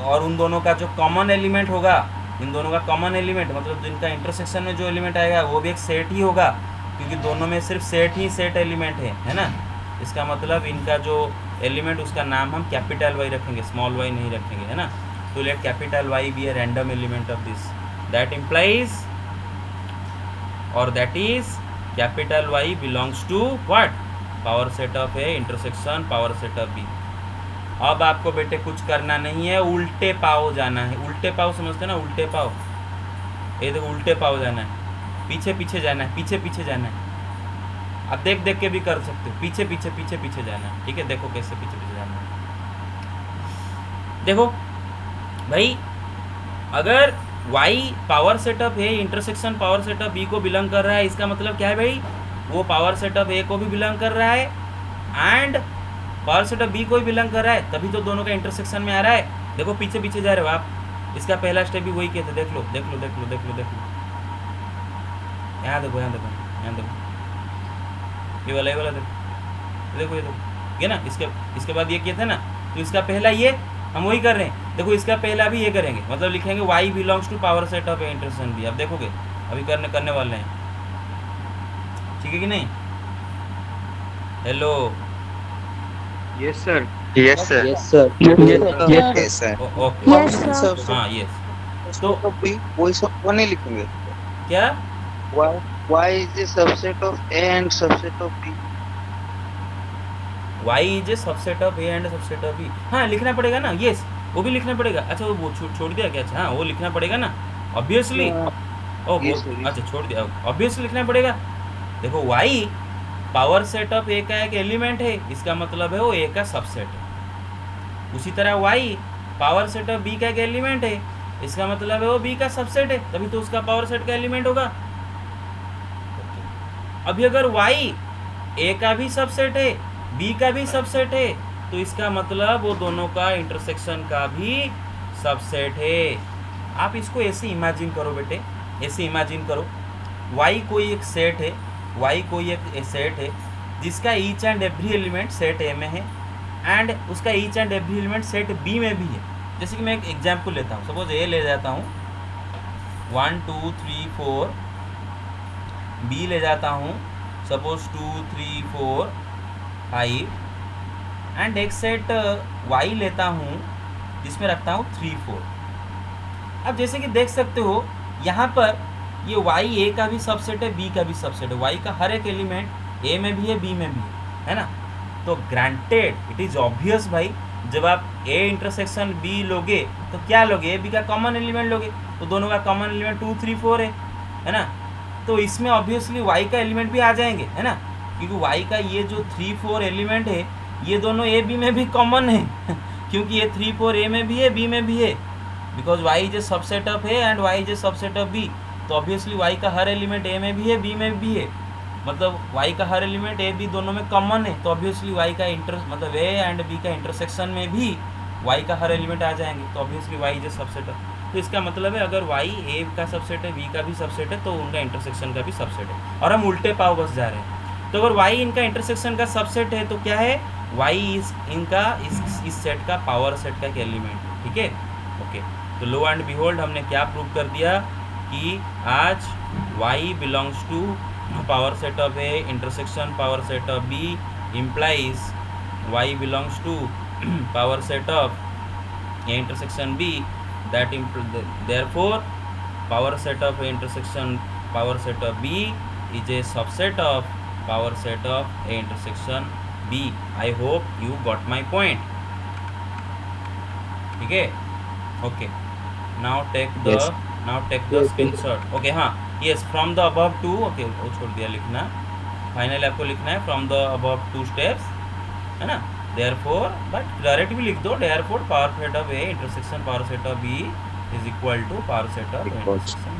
S1: और उन दोनों का जो कॉमन एलिमेंट होगा, इन दोनों का कॉमन एलिमेंट मतलब जिनका इंटरसेक्शन में जो एलिमेंट आएगा वो भी एक सेट ही होगा, क्योंकि दोनों में सिर्फ सेट एलिमेंट है ना। इसका मतलब इनका जो एलिमेंट उसका नाम हम कैपिटल वाई रखेंगे, स्मॉल वाई नहीं रखेंगे, है ना। तो let capital Y be a random element of this, that implies और that is capital Y belongs to what, power set of A intersection power set of B. अब आपको बेटे कुछ करना नहीं है, उल्टे पाव जाना है। उल्टे पाव समझते ना, उल्टे पाव, ये देखो उल्टे पाव जाना है, पीछे पीछे जाना है, पीछे पीछे जाना है। आप देख देख के भी कर सकते हो, पीछे पीछे पीछे पीछे जाना है, ठीक है। देखो कैसे पीछे पीछे जाना है। देखो भाई, अगर y power set of A intersection power set of B को बिलोंग कर रहा है, इसका मतलब क्या है भाई, वो पावर सेट ऑफ ए को भी बिलोंग कर रहा है and power set of B को भी बिलोंग कर रहा है, तभी तो दोनों का इंटरसेक्शन में आ रहा है। देखो पीछे पीछे जा रहे हो आप, इसका पहला स्टेप भी वही किया था, देख लो देख लो देख लो देख लो देख लो, यहाँ देखो यहाँ देखो यहाँ देखो, ये वाला देखो ये देखो ये ना, इसके बाद ये किया था ना, तो इसका पहला ये हम वही कर रहे हैं। देखो इसका पहला भी ये करेंगे, मतलब लिखेंगे y belongs to power set of A intersection B. अब देखोगे अभी करने वाले हैं, ठीक है कि नहीं। Hello,
S4: Yes sir.
S6: Yes sir.
S2: Yes sir.
S6: Yes sir.
S1: Okay,
S7: Yes, sir.
S1: हाँ यस।
S3: तो वही सब वो नहीं लिखेंगे,
S1: क्या
S3: y is a subset of a and subset of b।
S1: y is a subset of A and subset of B, हाँ लिखना पड़ेगा ना, यस वो भी लिखना पड़ेगा। अच्छा वो छोड़ दिया क्या, अच्छा हाँ वो लिखना पड़ेगा ना ऑब्वियसली। ओह
S3: Yes, sir, yes.
S1: अच्छा छोड़ दिया, ऑब्वियसली लिखना पड़ेगा। देखो y पावर सेट ऑफ ए का एक एलिमेंट है, इसका मतलब है वो ए का सबसेट है। उसी तरह y power set of B का एक एलिमेंट है, इसका मतलब है वो बी का सबसेट है, तभी तो उसका पावर सेट का एलिमेंट होगा। अभी अगर y ए का भी सबसेट है बी का भी सबसेट है, तो इसका मतलब वो दोनों का इंटरसेक्शन का भी सबसेट है। आप इसको ऐसे इमेजिन करो बेटे, ऐसे इमेजिन करो, y कोई एक सेट है, y कोई एक सेट है जिसका each and every element set A में है एंड उसका each and every element set B में भी है। जैसे कि मैं एक एग्जांपल लेता हूँ, सपोज ए ले जाता हूँ 1 2 3 4, बी ले जाता हूँ सपोज 2 3 4 5 एंड एक सेट y लेता हूँ जिसमें रखता हूँ 3 4। अब जैसे कि देख सकते हो यहाँ पर ये y ए का भी सबसेट है बी का भी सबसेट है, y का हर एक एलिमेंट ए में भी है बी में भी है ना। तो ग्रांटेड इट इज ऑब्वियस भाई, जब आप ए इंटरसेक्शन बी लोगे तो क्या लोगे, ए बी का कॉमन एलिमेंट लोगे, तो दोनों का कॉमन एलिमेंट 2 3 4 है ना। तो इसमें ऑब्वियसली y का एलिमेंट भी आ जाएंगे, है ना, क्योंकि y का ये जो 3 4 एलिमेंट है ये दोनों ए बी में भी कॉमन है क्योंकि ये 3 4 ए में भी है बी में भी है, because y is a subset of A and y is a subset of B. तो ऑब्वियसली y का हर एलिमेंट ए में भी है बी में भी है, मतलब y का हर एलिमेंट ए बी दोनों में कॉमन है, तो ऑब्वियसली y का मतलब ए एंड बी का इंटरसेक्शन में भी y का हर एलिमेंट आ जाएंगे, तो obviously y is a subset of. तो इसका मतलब है अगर y ए का सबसेट है बी का भी सबसेट है तो उनका इंटरसेक्शन का भी सबसेट है, और हम उल्टे पाव बस जा रहे हैं। तो अगर y इनका इंटरसेक्शन का सबसेट है तो क्या है, y इनका इस सेट का पावर सेट का एक एलिमेंट है, ठीक है ओके। तो लो एंड बिहोल्ड हमने क्या प्रूव कर दिया कि आज y belongs to power set of A intersection power set of B implies y belongs to power set of a intersection b, that therefore power set of a intersection power set of b is a subset of power set of a intersection b. I hope you got my point. ठीक है okay, now take the
S2: Yes.
S1: screenshot. Okay हाँ yes from the above two, okay वो छोड़ दिया लिखना, final आपको लिखना है from the above two steps, है ना। therefore but डायरेक्ट भी लिख दो, therefore power set of a intersection power set of b is equal to power set of a intersection,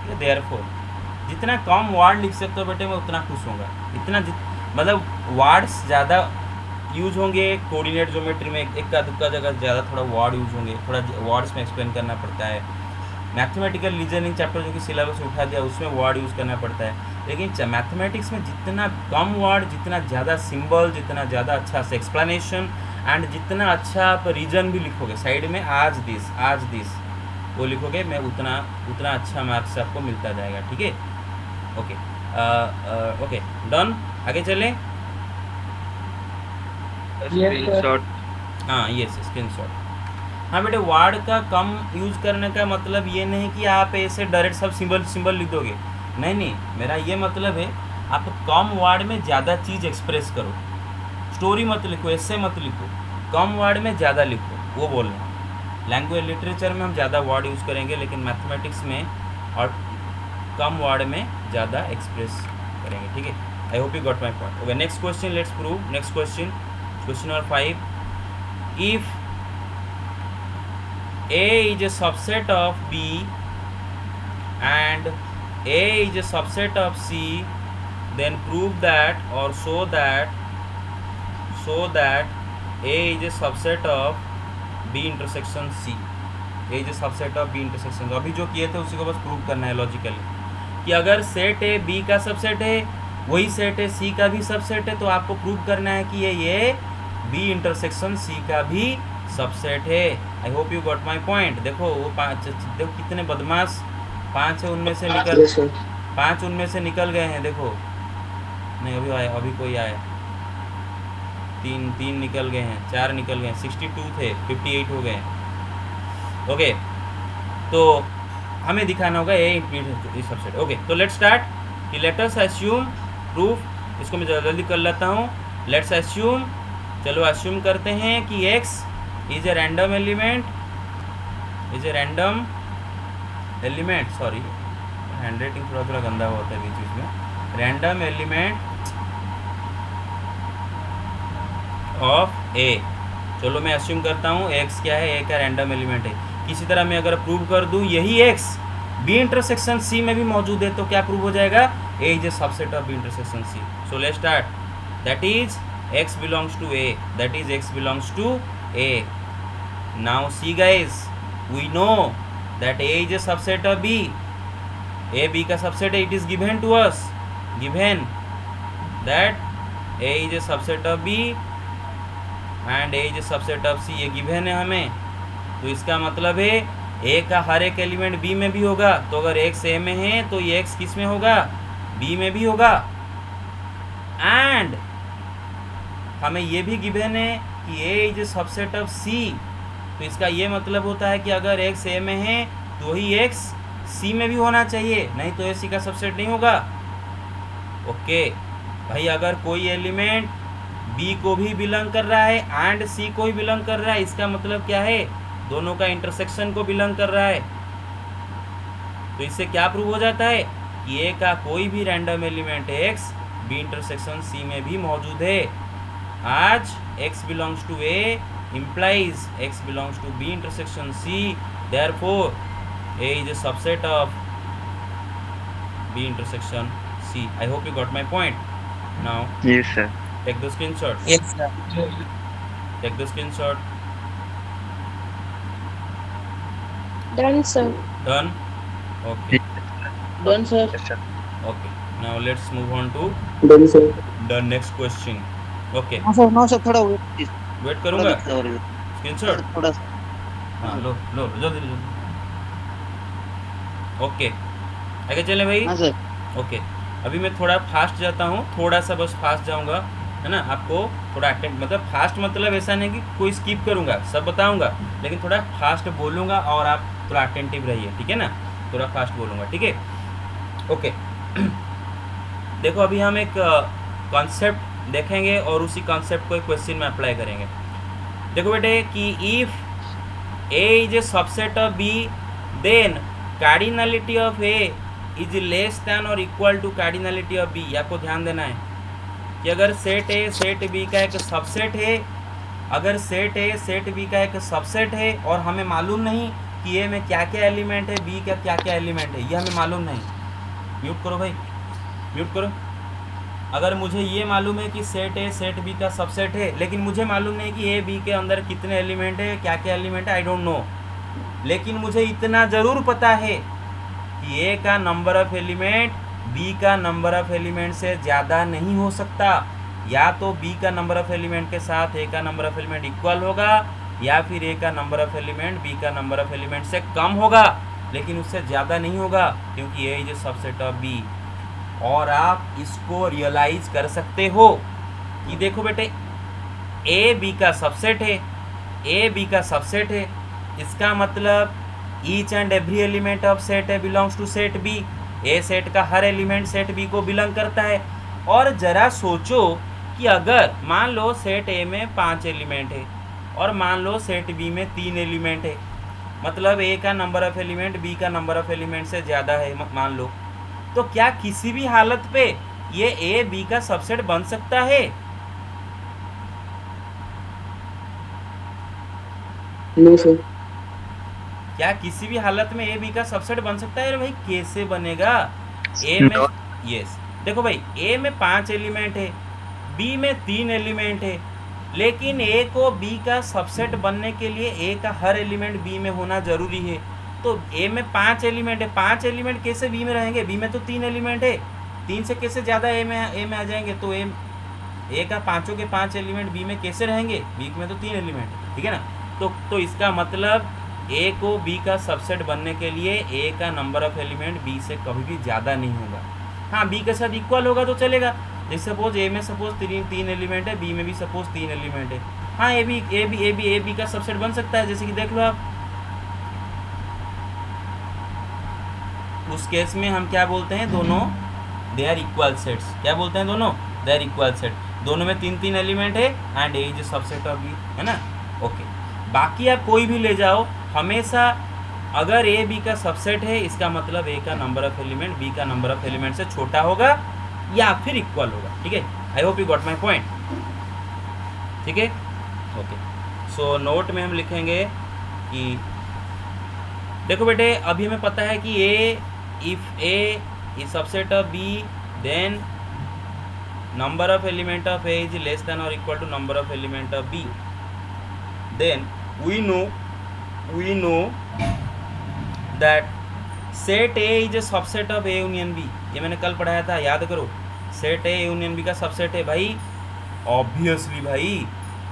S1: ये therefore जितना कम वर्ड लिख सकते हो बेटे मैं उतना खुश होऊंगा, इतना मतलब वर्ड्स ज़्यादा यूज होंगे कोऑर्डिनेट ज्योमेट्री में, एक का दुक्का जगह ज़्यादा थोड़ा वर्ड यूज होंगे, थोड़ा वर्ड्स में एक्सप्लेन करना पड़ता है। मैथमेटिकल रीजनिंग चैप्टर जो कि सिलेबस से उठा दिया उसमें वर्ड यूज़ करना पड़ता है, लेकिन मैथमेटिक्स में जितना कम वर्ड, जितना ज़्यादा सिंबल, जितना ज़्यादा अच्छा से एक्सप्लेनेशन एंड जितना अच्छा आप रीजन भी लिखोगे साइड में, आज दिस वो लिखोगे, मैं उतना अच्छा मार्क्स आपको मिलता जाएगा। ठीक है, ओके ओके डन। आगे चलें।
S4: स्क्रीनशॉट।
S1: हाँ यस, स्क्रीनशॉट। हाँ बेटे, वर्ड का कम यूज करने का मतलब ये नहीं कि आप ऐसे डायरेक्ट सब सिंबल लिख दोगे, नहीं, मेरा ये मतलब है आप कम वर्ड में ज़्यादा चीज़ एक्सप्रेस करो। स्टोरी मत लिखो, ऐसे मत लिखो, कम वर्ड में ज़्यादा लिखो, वो बोल रहा हूँ। लैंग्वेज लिटरेचर में हम ज़्यादा वर्ड यूज़ करेंगे, लेकिन मैथमेटिक्स में और कम वर्ड में ज़्यादा एक्सप्रेस करेंगे। ठीक है, I hope you got my point. Okay, next question, let's prove. Next question, question number 5। If A is a subset of B and A is a subset of C, then prove that or show that A is a subset of B intersection C. A is a subset of B intersection। अभी जो किए थे उसी को बस prove करना है logically, कि अगर सेट A B का सबसेट है, वही सेट है C का भी सबसेट है, तो आपको प्रूव करना है कि ये B इंटरसेक्शन C का भी सबसेट है। I hope you got my point. देखो वो देखो कितने बदमाश, 5 है उनमें से निकल गए हैं। देखो नहीं, अभी कोई आया, 3 निकल गए हैं, 4 निकल गए हैं, 62 थे, 58 हो गए हैं। ओके, तो हमें दिखाना होगा ए इस सबसेट। ओके, तो लेट्स स्टार्ट कि लेट अस अस्यूम प्रूफ। इसको मैं जल्दी कर लेता हूँ। लेट्स अस्यूम, चलो अस्यूम करते हैं कि x is a random element, sorry handwriting थोड़ा गंदा होता है बीच में। Random element of A। चलो मैं अस्यूम करता हूँ x क्या है, A का रैंडम एलिमेंट है। किसी तरह मैं अगर प्रूव कर दूँ यही x B इंटरसेक्शन C में भी मौजूद है, तो क्या प्रूव हो जाएगा, A is a subset of B intersection C। So let's start, that is x belongs to A, that is x belongs to A। Now see guys, we know that A is a subset of B, A B का subset है, it is given to us, given that A is a subset of B and A is a subset of C, ये given है हमें। तो इसका मतलब है A का हर एक एलिमेंट B में भी होगा, तो अगर x A में है तो ये x किस में होगा, B में भी होगा। एंड हमें ये भी गिवन है कि A is a subset of C, तो इसका ये मतलब होता है कि अगर x A में है तो ही x C में भी होना चाहिए, नहीं तो C का सबसेट नहीं होगा। ओके भाई, अगर कोई एलिमेंट B को भी बिलोंग कर रहा है एंड C को भी बिलोंग कर रहा है, इसका मतलब क्या है, दोनों का इंटरसेक्शन को बिलोंग कर रहा है। तो इससे क्या प्रूव हो जाता है कि A का कोई भी random element x B intersection C में भी मौजूद है। आज x belongs to A implies x belongs to B intersection C, therefore A is a subset of B intersection C। I hope you got my point. Now
S6: Yes, sir.
S1: take the screenshot,
S5: Yes, sir.
S1: take the screenshot।
S7: Done, sir.
S1: Done? Okay,
S7: Done, sir.
S6: Yes, sir.
S1: okay, now let's move on to
S3: Done, sir.
S1: the next question। Okay,
S3: No, sir, थोड़ा wait,
S1: wait करूँगा।
S3: थोड़ा
S1: screenshot,
S3: थोड़ा
S1: हाँ लो जल्दी। Okay, आगे चलें भाई।
S3: हाँ सर।
S1: ओके, अभी मैं थोड़ा फास्ट जाता हूँ, थोड़ा सा बस फास्ट जाऊँगा, है ना। आपको थोड़ा अटेंड, मतलब फास्ट मतलब ऐसा नहीं कि कोई स्किप करूँगा, सब बताऊँगा, लेकिन थोड़ा फास्ट बोलूँगा और आप थोड़ा अटेंटिव रहिए, ठीक है ना। थोड़ा फास्ट बोलूँगा, ठीक है। ओके देखो, अभी हम एक कॉन्सेप्ट देखेंगे और उसी कॉन्सेप्ट को एक क्वेश्चन में अप्लाई करेंगे। देखो बेटे कि if A is a subset of B, then cardinality of A is less than और equal to cardinality of B। आपको ध्यान देना है कि अगर सेट A सेट B का एक सबसेट है, अगर सेट A सेट B का एक सबसेट है और हमें मालूम नहीं कि A में क्या क्या एलिमेंट है, B का क्या क्या एलिमेंट है, ये हमें मालूम नहीं। म्यूट करो भाई, म्यूट करो। अगर मुझे ये मालूम है कि सेट ए सेट बी का सबसेट है, लेकिन मुझे मालूम नहीं कि ए बी के अंदर कितने एलिमेंट है, क्या क्या एलिमेंट है, आई डोंट नो, लेकिन मुझे इतना ज़रूर पता है कि ए का नंबर ऑफ एलिमेंट बी का नंबर ऑफ एलिमेंट से ज़्यादा नहीं हो सकता। या तो बी का नंबर ऑफ एलिमेंट के साथ ए का नंबर ऑफ एलिमेंट इक्वल होगा, या फिर ए का नंबर ऑफ एलिमेंट बी का नंबर ऑफ एलिमेंट से कम होगा, लेकिन उससे ज़्यादा नहीं होगा, क्योंकि ए इज सबसेट ऑफ बी। और आप इसको रियलाइज कर सकते हो कि देखो बेटे, ए बी का सबसेट है, ए बी का सबसेट है, इसका मतलब each and every element of set A belongs to set B. A set का हर एलिमेंट सेट बी को बिलोंग करता है। और ज़रा सोचो कि अगर मान लो सेट ए में 5 एलिमेंट है और मान लो सेट बी में 3 एलिमेंट है, मतलब ए का नंबर ऑफ एलिमेंट बी का नंबर ऑफ एलिमेंट से ज़्यादा है मान लो, तो क्या किसी भी हालत पे ये ए बी का सबसेट बन सकता है?
S7: No sir.
S1: क्या किसी भी हालत में ए बी का सबसेट बन सकता है? अरे भाई कैसे बनेगा? ए में यस, देखो भाई, ए में 5 एलिमेंट है, बी में 3 एलिमेंट है, लेकिन ए को बी का सबसेट बनने के लिए ए का हर एलिमेंट बी में होना जरूरी है। तो ए में 5 एलिमेंट है, 5 एलिमेंट कैसे बी में रहेंगे? बी में तो 3 एलिमेंट है, 3 से कैसे ज़्यादा ए में आ जाएंगे? तो ए का पाँचों के 5 एलिमेंट बी में कैसे रहेंगे? बी में तो 3 एलिमेंट है, ठीक है ना? तो इसका मतलब ए को बी का सबसेट बनने के लिए ए का नंबर ऑफ एलिमेंट बी से कभी भी ज़्यादा नहीं होगा। हाँ, बी के साथ इक्वल होगा तो चलेगा। जैसे सपोज ए में सपोज 3 एलिमेंट है, बी में भी सपोज 3 एलिमेंट है। हाँ, ए बी का सबसेट बन सकता है, जैसे कि देख लो आप। उस केस में हम क्या बोलते हैं? दोनों दे आर इक्वल सेट्स। क्या बोलते हैं? दोनों दे आर इक्वल सेट। दोनों में 3 एलिमेंट है and A is subset of B, है ना? ओके, बाकी आप कोई भी ले जाओ, हमेशा अगर ए बी का सबसेट है, इसका मतलब ए का नंबर ऑफ एलिमेंट बी का नंबर ऑफ एलिमेंट से छोटा होगा या फिर इक्वल होगा, ठीक है? I hope you got my point, ठीक है? ओके, सो नोट में हम लिखेंगे कि देखो बेटे, अभी हमें पता है कि A if A is subset of B then number of element of A is less than और equal to number of element of B, then we know that set A is a subset of A union B। ये मैंने कल पढ़ाया था, याद करो। Set A union B का subset है भाई, ऑब्वियसली भाई।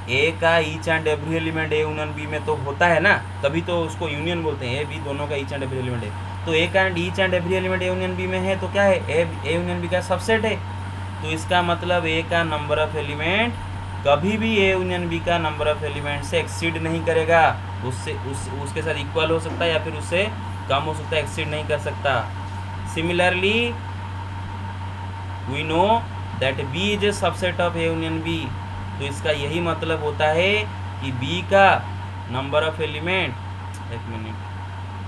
S1: A का each and every element A union B में तो होता है ना, तभी तो उसको यूनियन बोलते हैं। A B दोनों का ईच एंड एवरी एलिमेंट है, तो A का each and every element A union B में है, तो क्या है? A यूनियन B का सबसेट है। तो इसका मतलब A का नंबर ऑफ एलिमेंट कभी भी ए यूनियन बी का नंबर ऑफ एलिमेंट से एक्सीड नहीं करेगा। उसके साथ इक्वल हो सकता है या फिर उससे कम हो सकता है, एक्सीड नहीं कर सकता। Similarly we know that B is a subset of A union B. तो इसका यही मतलब होता है कि बी का नंबर ऑफ एलिमेंट, एक मिनट,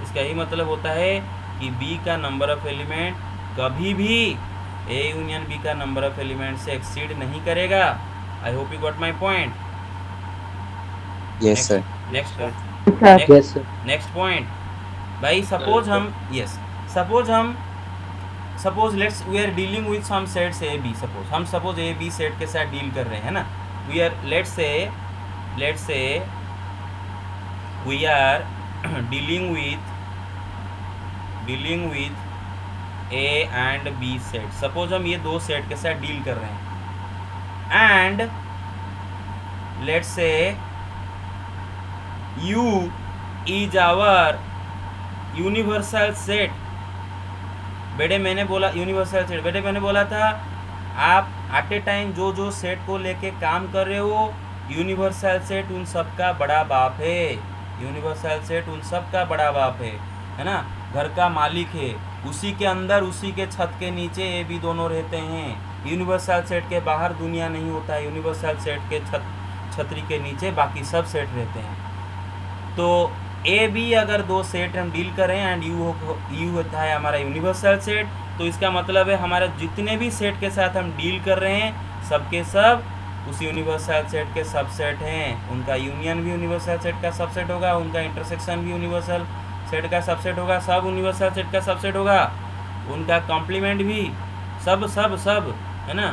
S1: इसका यही मतलब होता है कि बी का नंबर ऑफ एलिमेंट कभी भी ए यूनियन बी का नंबर ऑफ एलिमेंट से एक्सीड नहीं करेगा। I hope you got my point.
S2: Yes, sir.
S1: Next
S7: Yes, sir.
S1: next point. भाई suppose हम suppose let's we are dealing with some sets A B। suppose A B set के साथ deal कर रहे हैं ना। we are let's say we are dealing with A and B set. suppose हम ये दो सेट के साथ डील कर रहे हैं and let's say U is our universal set। बेटे मैंने बोला यूनिवर्सल सेट, बेटे मैंने बोला था आप एट ए टाइम जो सेट को लेके काम कर रहे हो, यूनिवर्सल सेट उन सब का बड़ा बाप है। यूनिवर्सल सेट उन सब का बड़ा बाप है ना? घर का मालिक है, उसी के अंदर उसी के छत के नीचे ए बी दोनों रहते हैं। यूनिवर्सल सेट के बाहर दुनिया नहीं होता है, यूनिवर्सल सेट के छतरी के नीचे बाकी सब सेट रहते हैं। तो ए बी अगर दो सेट हम डील करें एंड यू होता है हमारा यूनिवर्सल सेट, तो इसका मतलब है हमारे जितने भी सेट के साथ हम डील कर रहे हैं सबके सब उस यूनिवर्सल सेट के सबसेट हैं। उनका यूनियन भी यूनिवर्सल सेट का सबसेट होगा, उनका इंटरसेक्शन भी यूनिवर्सल सेट का सबसेट होगा, सब यूनिवर्सल सेट का सबसेट होगा, उनका कॉम्प्लीमेंट भी सब है ना।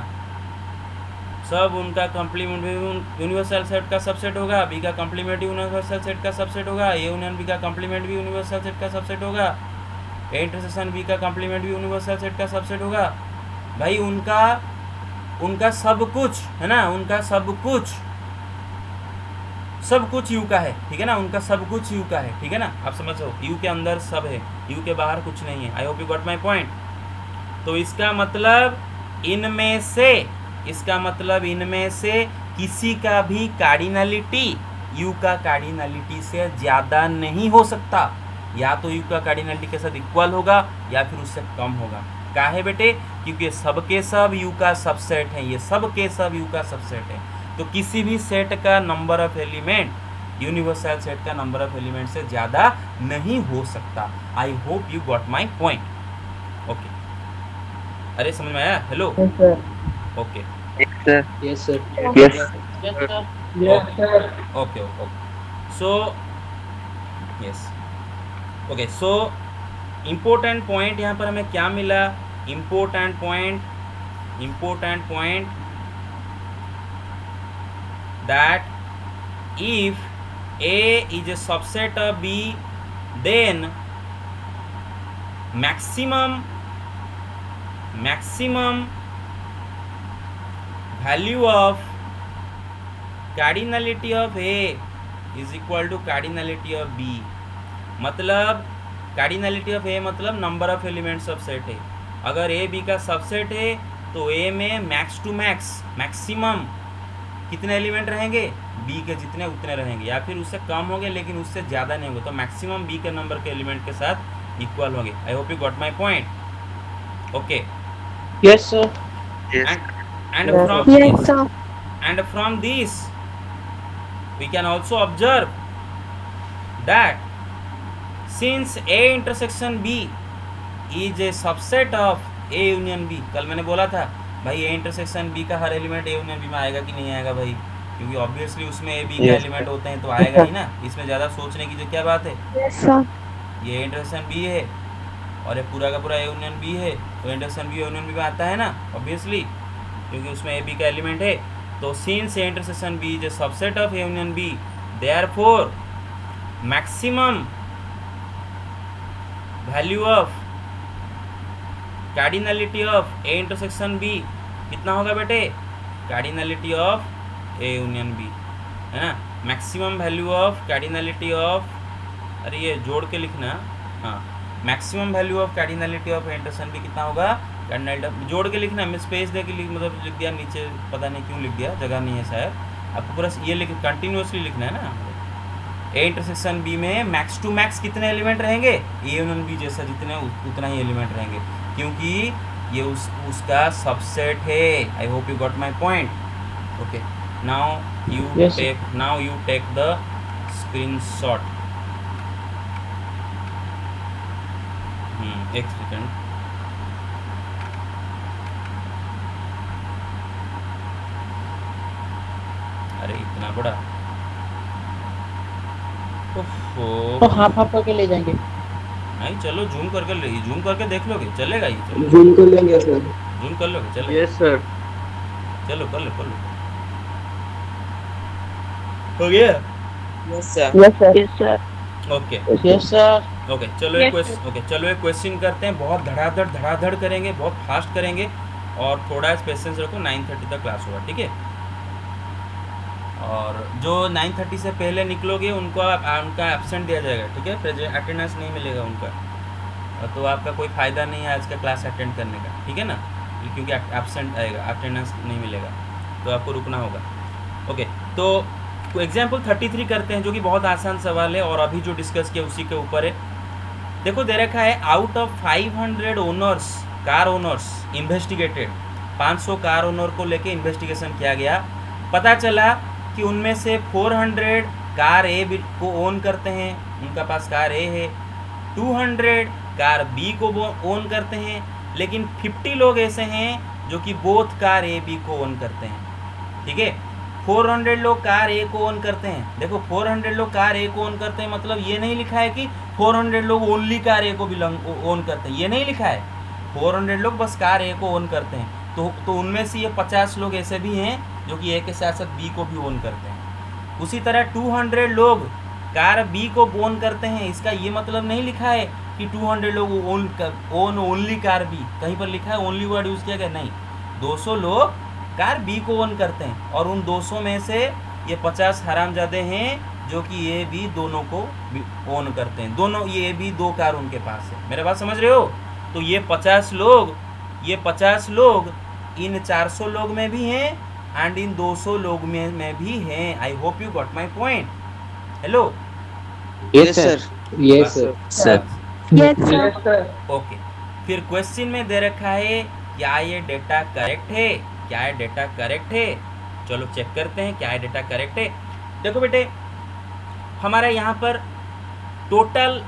S1: सब उनका कॉम्प्लीमेंट यूनिवर्सल सेट का सबसेट होगा, बी का कॉम्प्लीमेंट यूनिवर्सल सेट का सबसेट होगा, ए यूनियन बी का कॉम्प्लीमेंट भी यूनिवर्सल सेट का सबसेट होगा, ए इंटरसेक्शन बी का कॉम्प्लीमेंट भी यूनिवर्सल सेट का सबसेट होगा। भाई उनका सब कुछ है ना, उनका सब कुछ यू का है, ठीक है ना, उनका सब कुछ यू का है, ठीक है ना, आप समझो, यू के अंदर सब है, यू के बाहर कुछ नहीं है। I hope you got my point. तो इसका मतलब इनमें से किसी का भी कार्डिनलिटी यू का कार्डिनलिटी से ज़्यादा नहीं हो सकता, या तो यू का कार्डिनलिटी के साथ इक्वल होगा या फिर उससे कम होगा। काहे बेटे? क्योंकि सब के सब यू का सबसेट है, ये सब के सब यू का सबसेट है। तो किसी भी सेट का number of element universal set का नंबर ऑफ एलिमेंट से ज़्यादा नहीं हो सकता। आई hope you got my point. Okay, अरे समझ में आया? Hello,
S7: Yes, sir.
S1: Okay
S7: Yes, sir.
S2: Yes.
S7: Yes, sir.
S1: Okay okay so yes okay so important point यहाँ पर हमें क्या मिला? Important point that if A is a subset of B, then maximum value of cardinality of A is equal to cardinality of B। मतलब cardinality of ए मतलब number of elements of set है। अगर A B का subset है तो ए में max to maximum कितने element रहेंगे? बी के जितने उतने रहेंगे, या फिर उससे कम होंगे लेकिन उससे ज़्यादा नहीं होंगे, तो मैक्सिमम बी के नंबर के एलिमेंट के साथ इक्वल होंगे। I hope you got my point. Okay,
S7: Yes, sir.
S1: and from this we can also observe that since A intersection B is a subset of A union B, कल मैंने बोला था भाई A intersection B का हर element A union B में आएगा कि नहीं आएगा भाई, क्योंकि ऑब्वियसली उसमें A B के
S2: Yes,
S1: एलिमेंट होते हैं तो आएगा ही ना, इसमें ज़्यादा सोचने की जो क्या बात है।
S6: Yes, sir.
S1: ये इंटरसेक्शन B है और ये पूरा का पूरा A यूनियन B है, तो इंटरसेक्शन B यूनियन B में आता है ना ऑब्वियसली, क्योंकि उसमें A B का एलिमेंट है। तो since A intersection B is a subset of A union B, therefore maximum value of cardinality of A intersection B कितना होगा बेटे? Cardinality of A union B है ना, maximum value of cardinality of, अरे ये जोड़ के लिखना, हाँ, maximum value of cardinality of intersection B कितना होगा? कार्डिनलिटी जोड़ के लिखना, मैं स्पेस दे के मतलब लिख दिया नीचे, पता नहीं क्यों लिख दिया, जगह नहीं है शायद, आपको पूरा ये लिख कंटिन्यूसली लिखना है ना। ए इंटरसेक्शन बी में मैक्स टू मैक्स कितने एलिमेंट रहेंगे? ए यूनियन बी जैसा जितने उतना ही एलिमेंट रहेंगे, क्योंकि ये उसका सबसेट है। I hope you got my point. Okay, now you take the screenshot. एक सेकेंड, अरे इतना बड़ा,
S7: तो हाफ करके ले जाएंगे।
S1: नहीं चलो जूम करके देख लोगे, चलेगा ये, चलो
S7: जूम कर लेंगे सर।
S1: जूम कर लोगे, चलो
S4: Yes, sir.
S1: चलो कर लो हो गया।
S6: Yes, sir.
S1: Okay
S7: Yes, sir.
S1: Okay चलो एक क्वेश्चन करते हैं, बहुत धड़ाधड़ करेंगे, बहुत फास्ट करेंगे, और थोड़ा पेशेंस रखो, 9:30 तक क्लास होगा, ठीक है। और जो 9:30 से पहले निकलोगे उनका एब्सेंट दिया जाएगा, ठीक है, अटेंडेंस नहीं मिलेगा उनका, तो आपका कोई फ़ायदा नहीं है आज का क्लास अटेंड करने का, ठीक है ना, क्योंकि एब्सेंट आएगा, अटेंडेंस नहीं मिलेगा, तो आपको रुकना होगा। ओके, तो एग्जाम्पल 33 करते हैं, जो कि बहुत आसान सवाल है और अभी जो डिस्कस किया उसी के ऊपर है। देखो दे रखा है, out of 500 owners, car owners investigated, 500 car owner को लेके इन्वेस्टिगेशन किया गया, पता चला कि उनमें से 400 कार ए को ओन करते हैं, उनका पास कार ए है, 200 कार बी को ओन करते हैं, लेकिन 50 लोग ऐसे हैं जो कि बोथ कार ए बी को ओन करते हैं, ठीक है। 400 लोग कार ए को ओन करते हैं, देखो 400 लोग कार ए को ओन करते हैं, मतलब ये नहीं लिखा है कि 400 लोग ओनली कार ए को ओन करते हैं, ये नहीं लिखा है, 400 लोग बस कार ए को ओन करते हैं। तो उनमें से ये 50 लोग ऐसे भी हैं जो कि ए के साथ साथ बी को भी ओन करते हैं। उसी तरह 200 लोग कार बी को ओन करते हैं। इसका ये मतलब नहीं लिखा है कि 200 लोग ओन ओनली कार बी, कहीं पर लिखा है ओनली वर्ड यूज़ किया गया, नहीं। 200 लोग कार बी को ओन करते हैं और उन 200 में से ये 50 हरामजादे हैं जो कि ये भी दोनों को ओन करते हैं। दोनों ये भी 2 कार उनके पास है। मेरा बात समझ रहे हो? तो ये 50 लोग इन 400 लोग में भी हैं एंड इन 200 लोग में भी हैं। आई hope you got my point. Hello?
S6: Yes, sir.
S7: Yes, sir.
S2: Sir.
S8: Yes, sir.
S7: Yes, sir.
S1: Okay, फिर क्वेश्चन में दे रखा है क्या ये डेटा करेक्ट है, क्या ये डेटा करेक्ट है। चलो चेक करते हैं क्या ये डेटा करेक्ट है। देखो बेटे, हमारा यहाँ पर टोटल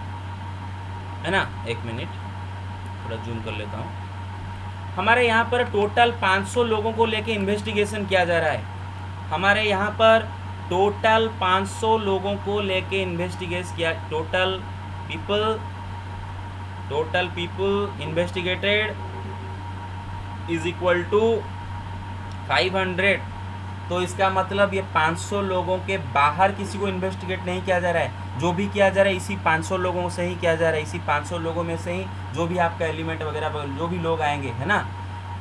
S1: है ना, एक मिनट थोड़ा जूम कर लेता हूँ। हमारे यहाँ पर टोटल 500 लोगों को लेके इन्वेस्टिगेशन किया जा रहा है। हमारे यहाँ पर टोटल 500 लोगों को लेके इन्वेस्टिगेट किया। Total people investigated is equal to 500। तो इसका मतलब ये 500 लोगों के बाहर किसी को इन्वेस्टिगेट नहीं किया जा रहा है। जो भी किया जा रहा है इसी 500 लोगों से ही किया जा रहा है। इसी 500 लोगों में से ही जो भी आपका एलिमेंट वगैरह जो भी लोग आएंगे, है ना।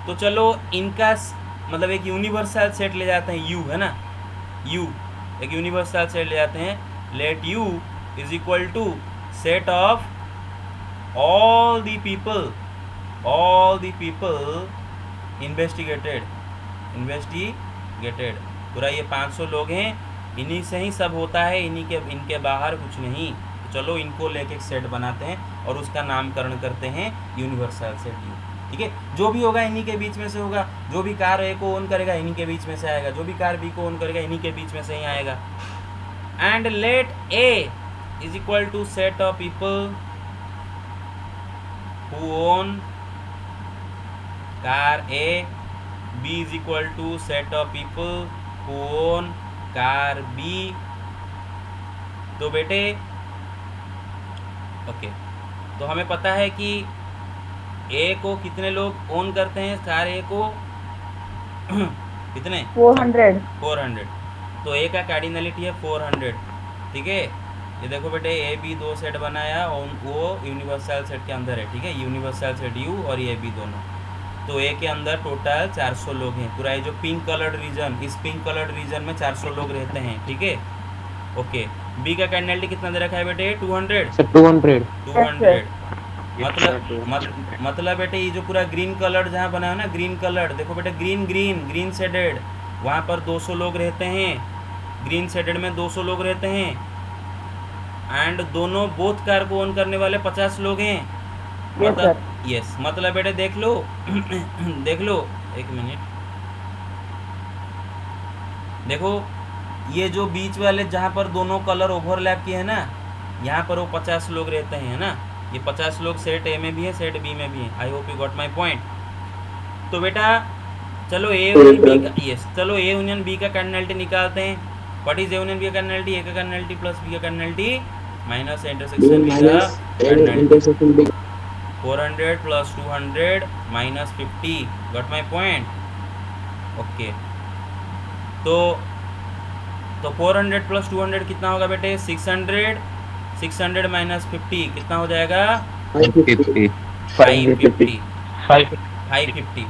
S1: तो चलो इनका मतलब एक यूनिवर्सल सेट ले जाते हैं, यू है ना, यू एक यूनिवर्सल सेट ले जाते हैं। Let U is equal to set of all the people investigated। पूरा ये 500 लोग हैं, इन्हीं से ही सब होता है, इनके बाहर कुछ नहीं। चलो इनको लेके एक सेट बनाते हैं और उसका नामकरण करते हैं यूनिवर्सल सेट यू। ठीक है, जो भी होगा इन्हीं के बीच में से होगा। जो भी कार ए को ओन करेगा इन्हीं के बीच में से आएगा, जो भी कार बी को ओन करेगा इन्हीं के बीच में से ही आएगा। And let A is equal to set of people who own car A, B is equal to set of people who own car B। तो बेटे ओके, तो हमें पता है कि A को कितने लोग ओन करते हैं, कार A को कितने 400। तो A का कार्डिनलिटी है 400। ठीक है, ये देखो बेटे ए बी 2 सेट बनाया और वो यूनिवर्सल सेट के अंदर है। ठीक है, यूनिवर्सल सेट यू और ये बी दोनों। तो ए के अंदर टोटल 400 लोग हैं। पूरा ये जो पिंक कलर्ड रीजन, इस पिंक कलर्ड रीजन में 400 लोग रहते हैं। ठीक है, ओके। बी का कार्डिनलिटी कितना दे रखा है बेटे 200। 200 मतलब बेटे ये जो पूरा ग्रीन कलर्ड जहाँ बना है ना, ग्रीन कलर्ड, देखो बेटे ग्रीन शेडेड, वहाँ पर 200 लोग रहते हैं। ग्रीन शेडेड में 200 लोग रहते हैं एंड दोनों बोथ कार को ओन करने वाले 50 लोग हैं। मतलब यस, मतलब बेटे देख लो देख लो, एक मिनट देखो, ये जो बीच वाले जहाँ पर दोनों कलर ओवरलैप किए हैं ना, यहाँ पर वो 50 लोग रहते हैं, है ना। ये 50 लोग सेट ए में भी है, सेट बी में भी है। I hope you got my point. तो बेटा चलो ए यूनियन बी का, यस चलो ए यूनियन बी का कार्डिनलिटी निकालते हैं। What is A union B का कार्डिनलिटी? ए का कार्डिनलिटी प्लस बी का कार्डिनलिटी माइनस इंटरसेक्शन बी का cardinality. 400 plus 200 minus 50। Got my point? Okay, तो 400 प्लस 200 कितना होगा बेटे 600। 600 माइनस 50 कितना हो जाएगा 550।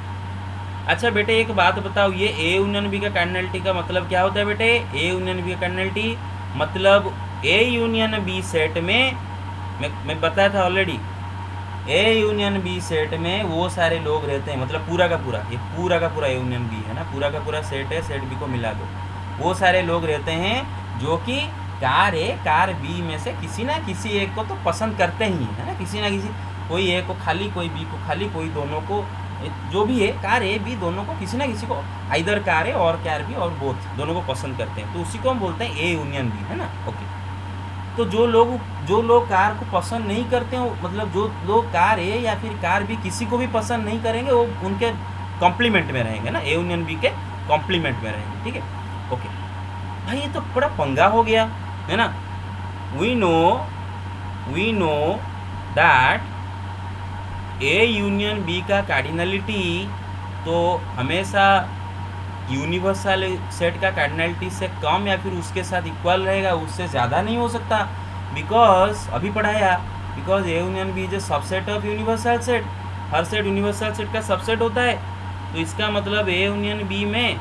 S1: अच्छा बेटे एक बात बताओ, ये ए यूनियन बी का कार्डिनलिटी का मतलब क्या होता है बेटे? ए यूनियन बी का कार्डिनलिटी मतलब ए यूनियन बी सेट में मैं बताया था already, A union B set में वो सारे लोग रहते हैं, मतलब पूरा का पूरा, ये पूरा का पूरा ए यूनियन बी है ना, पूरा का पूरा सेट है, सेट बी को मिला दो, वो सारे लोग रहते हैं जो कि कार ए कार बी में से किसी ना किसी एक को तो पसंद करते ही है ना, किसी ना किसी, कोई ए को खाली, कोई बी को खाली, कोई दोनों को, जो भी है कार ए बी दोनों को किसी ना किसी को, आइदर कार ए और कार बी और बोथ दोनों को पसंद करते हैं, तो उसी को हम बोलते हैं ए यूनियन बी, है ना। ओके, तो जो लोग कार को पसंद नहीं करते हैं, मतलब जो लोग कार ए या फिर कार बी किसी को भी पसंद नहीं करेंगे, वो उनके कॉम्प्लीमेंट में रहेंगे ना, ए यूनियन बी के कॉम्प्लीमेंट में रहेंगे। ठीक है, ओके भाई ये तो बड़ा पंगा हो गया है ना। We know that A union B का कार्डिनलिटी तो हमेशा यूनिवर्सल सेट का कार्डिनलिटी से कम या फिर उसके साथ इक्वल रहेगा, उससे ज़्यादा नहीं हो सकता, बिकॉज अभी पढ़ाया, because A union B is a subset of universal set. हर सेट यूनिवर्सल सेट का सबसेट होता है, तो इसका मतलब ए यूनियन बी में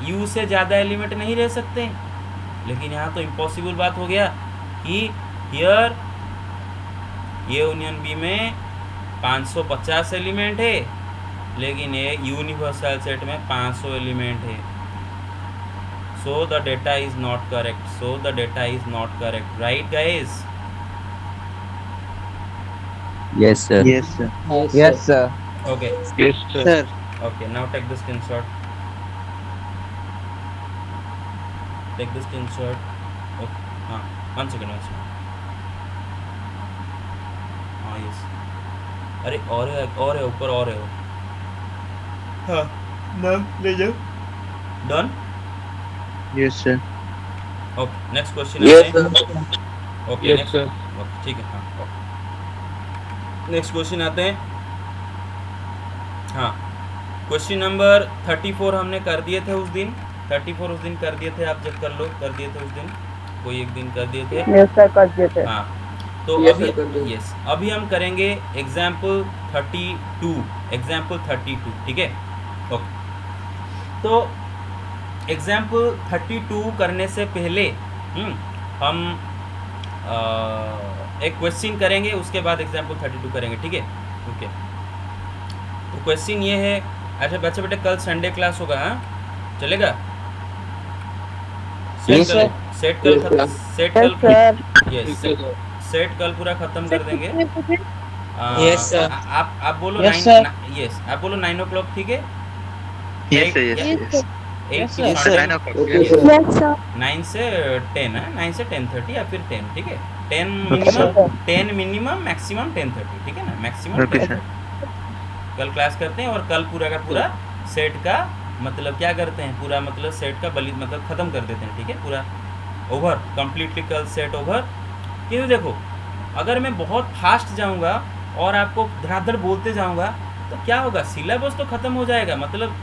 S1: यू से ज़्यादा एलिमेंट नहीं रह सकते। लेकिन यहाँ तो इम्पॉसिबल बात हो गया कि हियर ए यूनियन बी में 550 एलिमेंट है, लेकिन ये यूनिवर्सल सेट में 500 एलिमेंट है। So the data is not correct, so the data is not correct, right guys?
S2: Yes, sir.
S3: Yes, sir.
S6: Yes, sir.
S1: Okay,
S4: Yes, sir.
S6: Sir.
S1: okay, now take the screenshot. Take the screenshot. Okay, हाँ, one second. हाँ, yes. अरे और है ऊपर, और है। हाँ, नाम ले जाओ। Done?
S3: Yes, sir.
S1: Okay, next question आते हैं। Okay,
S4: Yes,
S1: next.
S4: sir.
S1: Okay, ठीक है, हाँ, okay. नेक्स्ट क्वेश्चन आते हैं। हाँ, क्वेश्चन नंबर 34 हमने कर दिए थे उस दिन, 34 उस दिन कर दिए थे, आप चेक कर लो, कर दिए थे उस दिन, कोई एक दिन कर दिए थे।
S7: यस सर कर दिए थे।
S1: हाँ, तो
S7: Yes,
S1: अभी
S7: sir, कर दिए।
S1: यस अभी हम करेंगे एग्जाम्पल 32, ठीक है? ओके, तो एग्जाम्पल 32 करने से पहले हम एक क्वेश्चन करेंगे, उसके बाद एग्जाम्पल 32 करेंगे, ठीक है? ओके, तो क्वेश्चन ये है। अच्छा बच्चे बेटे, कल संडे क्लास होगा, हाँ चलेगा?
S6: Yes, sir.
S1: सेट कल यस
S7: सर।
S1: सेट कल पूरा खत्म कर देंगे।
S6: Yes, sir.
S1: आप बोलो
S7: Yes, sir.
S1: यस, आप बोलो 9 o'clock, ठीक है?
S3: Yes, sir. Yes, sir.
S7: Yes, sir.
S6: Yes, sir.
S3: 9 o'clock.
S7: Okay,
S3: Yes.
S7: sir।
S1: 9 से 10 है, 9 से 10:30 या फिर 10, ठीक है? 10
S3: Okay,
S1: मिनिमम, 10 मिनिमम, मैक्सिमम 10:30, ठीक है ना? मैक्सिमम
S3: Okay,
S1: 10:30 कल क्लास करते हैं, और कल पूरा का पूरा सेट का मतलब क्या करते हैं, पूरा मतलब सेट का मतलब ख़त्म कर देते हैं, ठीक है? पूरा ओवर, कम्प्लीटली कल सेट ओवर। क्योंकि देखो, अगर मैं बहुत फास्ट जाऊंगा और आपको धड़ाधड़ बोलते जाऊंगा तो क्या होगा, सिलेबस तो ख़त्म हो जाएगा। मतलब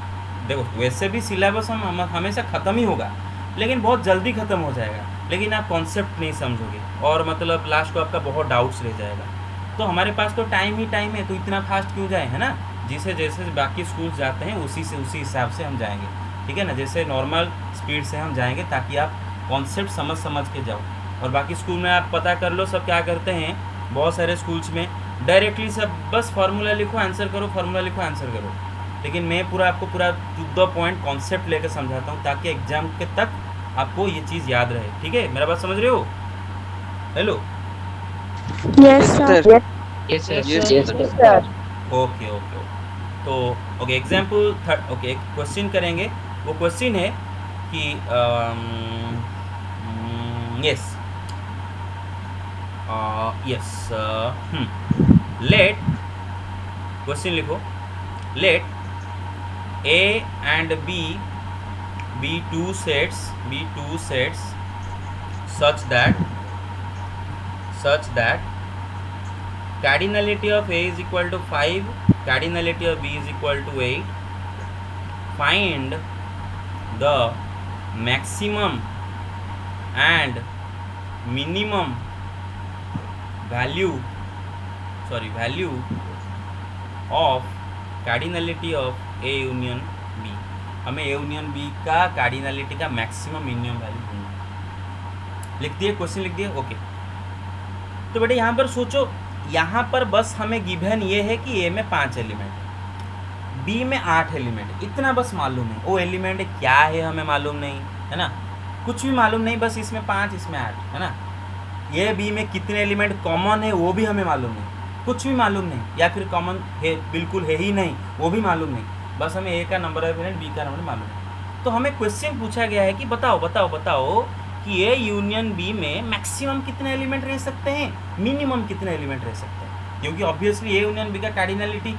S1: देखो, वैसे भी सिलेबस हम हमेशा ख़त्म ही होगा, लेकिन बहुत जल्दी ख़त्म हो जाएगा, लेकिन आप कॉन्सेप्ट नहीं समझोगे, और मतलब लास्ट को आपका बहुत डाउट्स रह जाएगा। तो हमारे पास तो टाइम ही टाइम है, तो इतना फास्ट क्यों जाए, है ना? जिसे जैसे बाकी स्कूल जाते हैं उसी हिसाब से हम जाएंगे, ठीक है ना? जैसे नॉर्मल स्पीड से हम जाएंगे, ताकि आप कॉन्सेप्ट समझ के जाओ। और बाकी स्कूल में आप पता कर लो, सब क्या करते हैं, बहुत सारे स्कूल्स में डायरेक्टली सब बस फार्मूला लिखो आंसर करो, फार्मूला लिखो आंसर करो। लेकिन मैं पूरा आपको पूरा टू द पॉइंट कॉन्सेप्ट लेकर समझाता हूँ, ताकि एग्जाम के तक आपको ये चीज़ याद रहे, ठीक है? मेरा बात समझ रहे हो? Hello,
S6: Yes, sir.
S5: Yes, sir.
S6: Yes,
S7: Yes,
S6: sir.
S7: sir।
S1: Okay, तो ओके, एग्जाम्पल ओके, एक क्वेश्चन करेंगे। वो क्वेश्चन है कि यस लेट, क्वेश्चन लिखो, let A and B be two sets such that cardinality of A is equal to 5, cardinality of B is equal to 8. Find the maximum and minimum value of cardinality of A union B. हमें A union B का cardinality का maximum minimum value ढूंढना। लिख दिए, question लिख दिए, okay. तो बेटे यहाँ पर सोचो, यहाँ पर बस हमें गिवन ये है कि ए में 5 एलिमेंट है, बी में 8 एलिमेंट है, इतना बस मालूम है। वो एलिमेंट क्या है हमें मालूम नहीं, है ना? कुछ भी मालूम नहीं, बस इसमें 5 इसमें 8, है ना? ये बी में कितने एलिमेंट कॉमन है वो भी हमें मालूम नहीं, कुछ भी मालूम नहीं, या फिर कॉमन है बिल्कुल है ही नहीं वो भी मालूम नहीं, बस हमें ए का नंबर ऑफ एलिमेंट, बी का नंबर मालूम है। तो हमें क्वेश्चन पूछा गया है कि बताओ कि ए यूनियन बी में मैक्सिमम कितने एलिमेंट रह सकते हैं, मिनिमम कितने एलिमेंट रह सकते हैं। क्योंकि ऑब्वियसली ए यूनियन बी का कार्डिनलिटी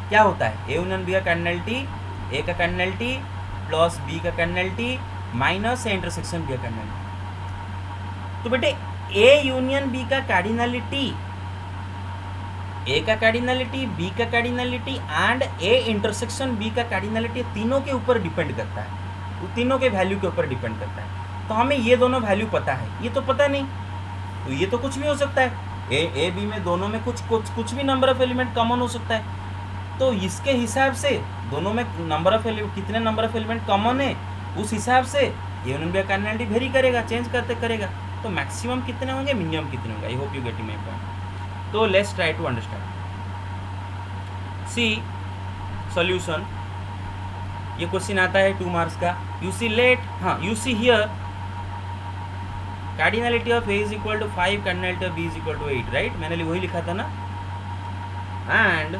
S1: क्या होता है, ए यूनियन बी का कार्डिनलिटी ए का कार्डिनलिटी प्लस बी का cardinality minus A intersection B का कार्डिनलिटी। तो बेटे ए यूनियन बी का कार्डिनलिटी ए का कार्डिनलिटी, बी का cardinality and A intersection B का कार्डिनलिटी तीनों के ऊपर डिपेंड करता है, वो तीनों के वैल्यू के ऊपर डिपेंड करता है। तो हमें ये दोनों वैल्यू पता है, ये तो पता नहीं, तो ये तो कुछ भी हो सकता है। ए बी में दोनों में कुछ भी नंबर ऑफ एलिमेंट कॉमन हो सकता है। तो इसके हिसाब से दोनों में नंबर ऑफ एलिमेंट, कितने नंबर ऑफ एलिमेंट कॉमन है, उस हिसाब से ए यूनियन बी का कार्डिनलिटी वेरी करेगा, चेंज करते करेगा। तो मैक्सिमम कितने होंगे, मिनिमम कितने होंगे। I hope you getting my point. तो let's try to understand. See solution, ये क्वेश्चन आता है 2 मार्क्स का। यू सी लेट, हाँ you see here cardinality of A is equal to 5, cardinality of B is equal to 8, right, मैंने वही लिखा था ना। And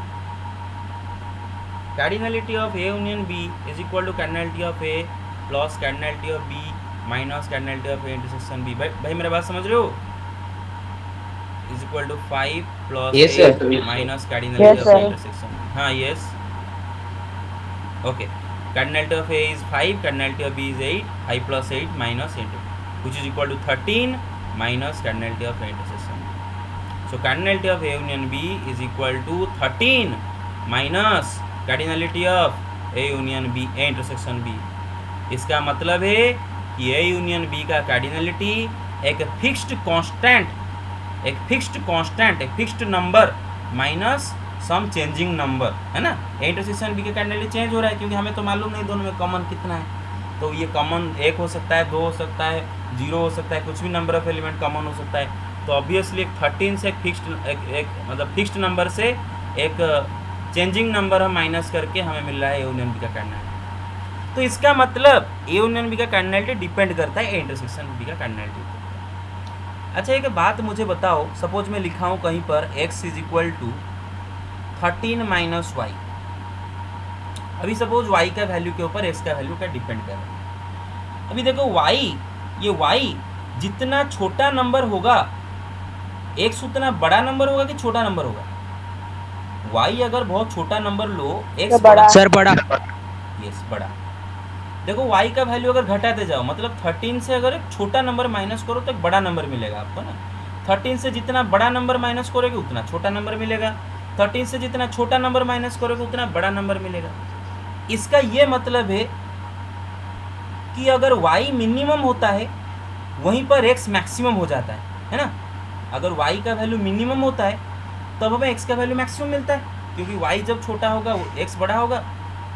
S1: cardinality of A union B is equal to cardinality of A plus cardinality of B minus cardinality of A intersection B. भाई मेरा बात समझ रहे हो, is equal to 5 plus
S2: Yes,
S1: 8
S2: sir.
S1: Minus cardinality
S7: Yes,
S1: of
S7: sir.
S1: Intersection. हाँ yes, okay. Cardinality of A is 5, cardinality of B is 8, 5 plus 8 minus 8, which is equal to 13 minus cardinality of A intersection. So cardinality of A union B is equal to 13 minus cardinality of A union B, A intersection B. इसका मतलब है कि A union B का cardinality एक fixed number minus sum changing number, है ना। Intersection B के cardinality change हो रहा है क्योंकि हमें तो मालूम नहीं दोनों में कॉमन कितना है। तो ये कॉमन 1 हो सकता है, 2 हो सकता है, 0 हो सकता है, कुछ भी नंबर ऑफ एलिमेंट कॉमन हो सकता है। तो ऑब्वियसली एक 13 से एक फिक्स्ड नंबर से एक चेंजिंग नंबर हम माइनस करके हमें मिल रहा है ए यूनियन बी का कार्डिनलिटी। तो इसका मतलब ए यूनियन बी का कार्डिनलिटी डिपेंड करता है ए इंटरसेक्शन बी का कार्डिनलिटी पर। अच्छा एक बात मुझे बताओ, सपोज मैं लिखा हूँ कहीं पर x is equal to 13 minus y. अभी सपोज y का वैल्यू के ऊपर x का वैल्यू का डिपेंड कर रहा है। अभी देखो ये y जितना छोटा नंबर होगा x उतना बड़ा नंबर होगा कि छोटा नंबर होगा। y अगर बहुत छोटा नंबर लो, x
S7: बड़ा।
S2: सर बड़ा।
S1: यस बड़ा। देखो y का वैल्यू अगर घटाते जाओ, मतलब 13 से अगर एक छोटा नंबर माइनस करो तो एक बड़ा नंबर मिलेगा आपको ना। 13 से जितना बड़ा नंबर माइनस करोगे उतना छोटा नंबर मिलेगा, 13 से जितना छोटा नंबर माइनस करोगे उतना बड़ा नंबर मिलेगा। इसका ये मतलब है कि अगर y मिनिमम होता है वहीं पर x मैक्सिमम हो जाता है ना। अगर y का वैल्यू मिनिमम होता है तब हमें x का वैल्यू मैक्सिमम मिलता है, क्योंकि y जब छोटा होगा x बड़ा होगा।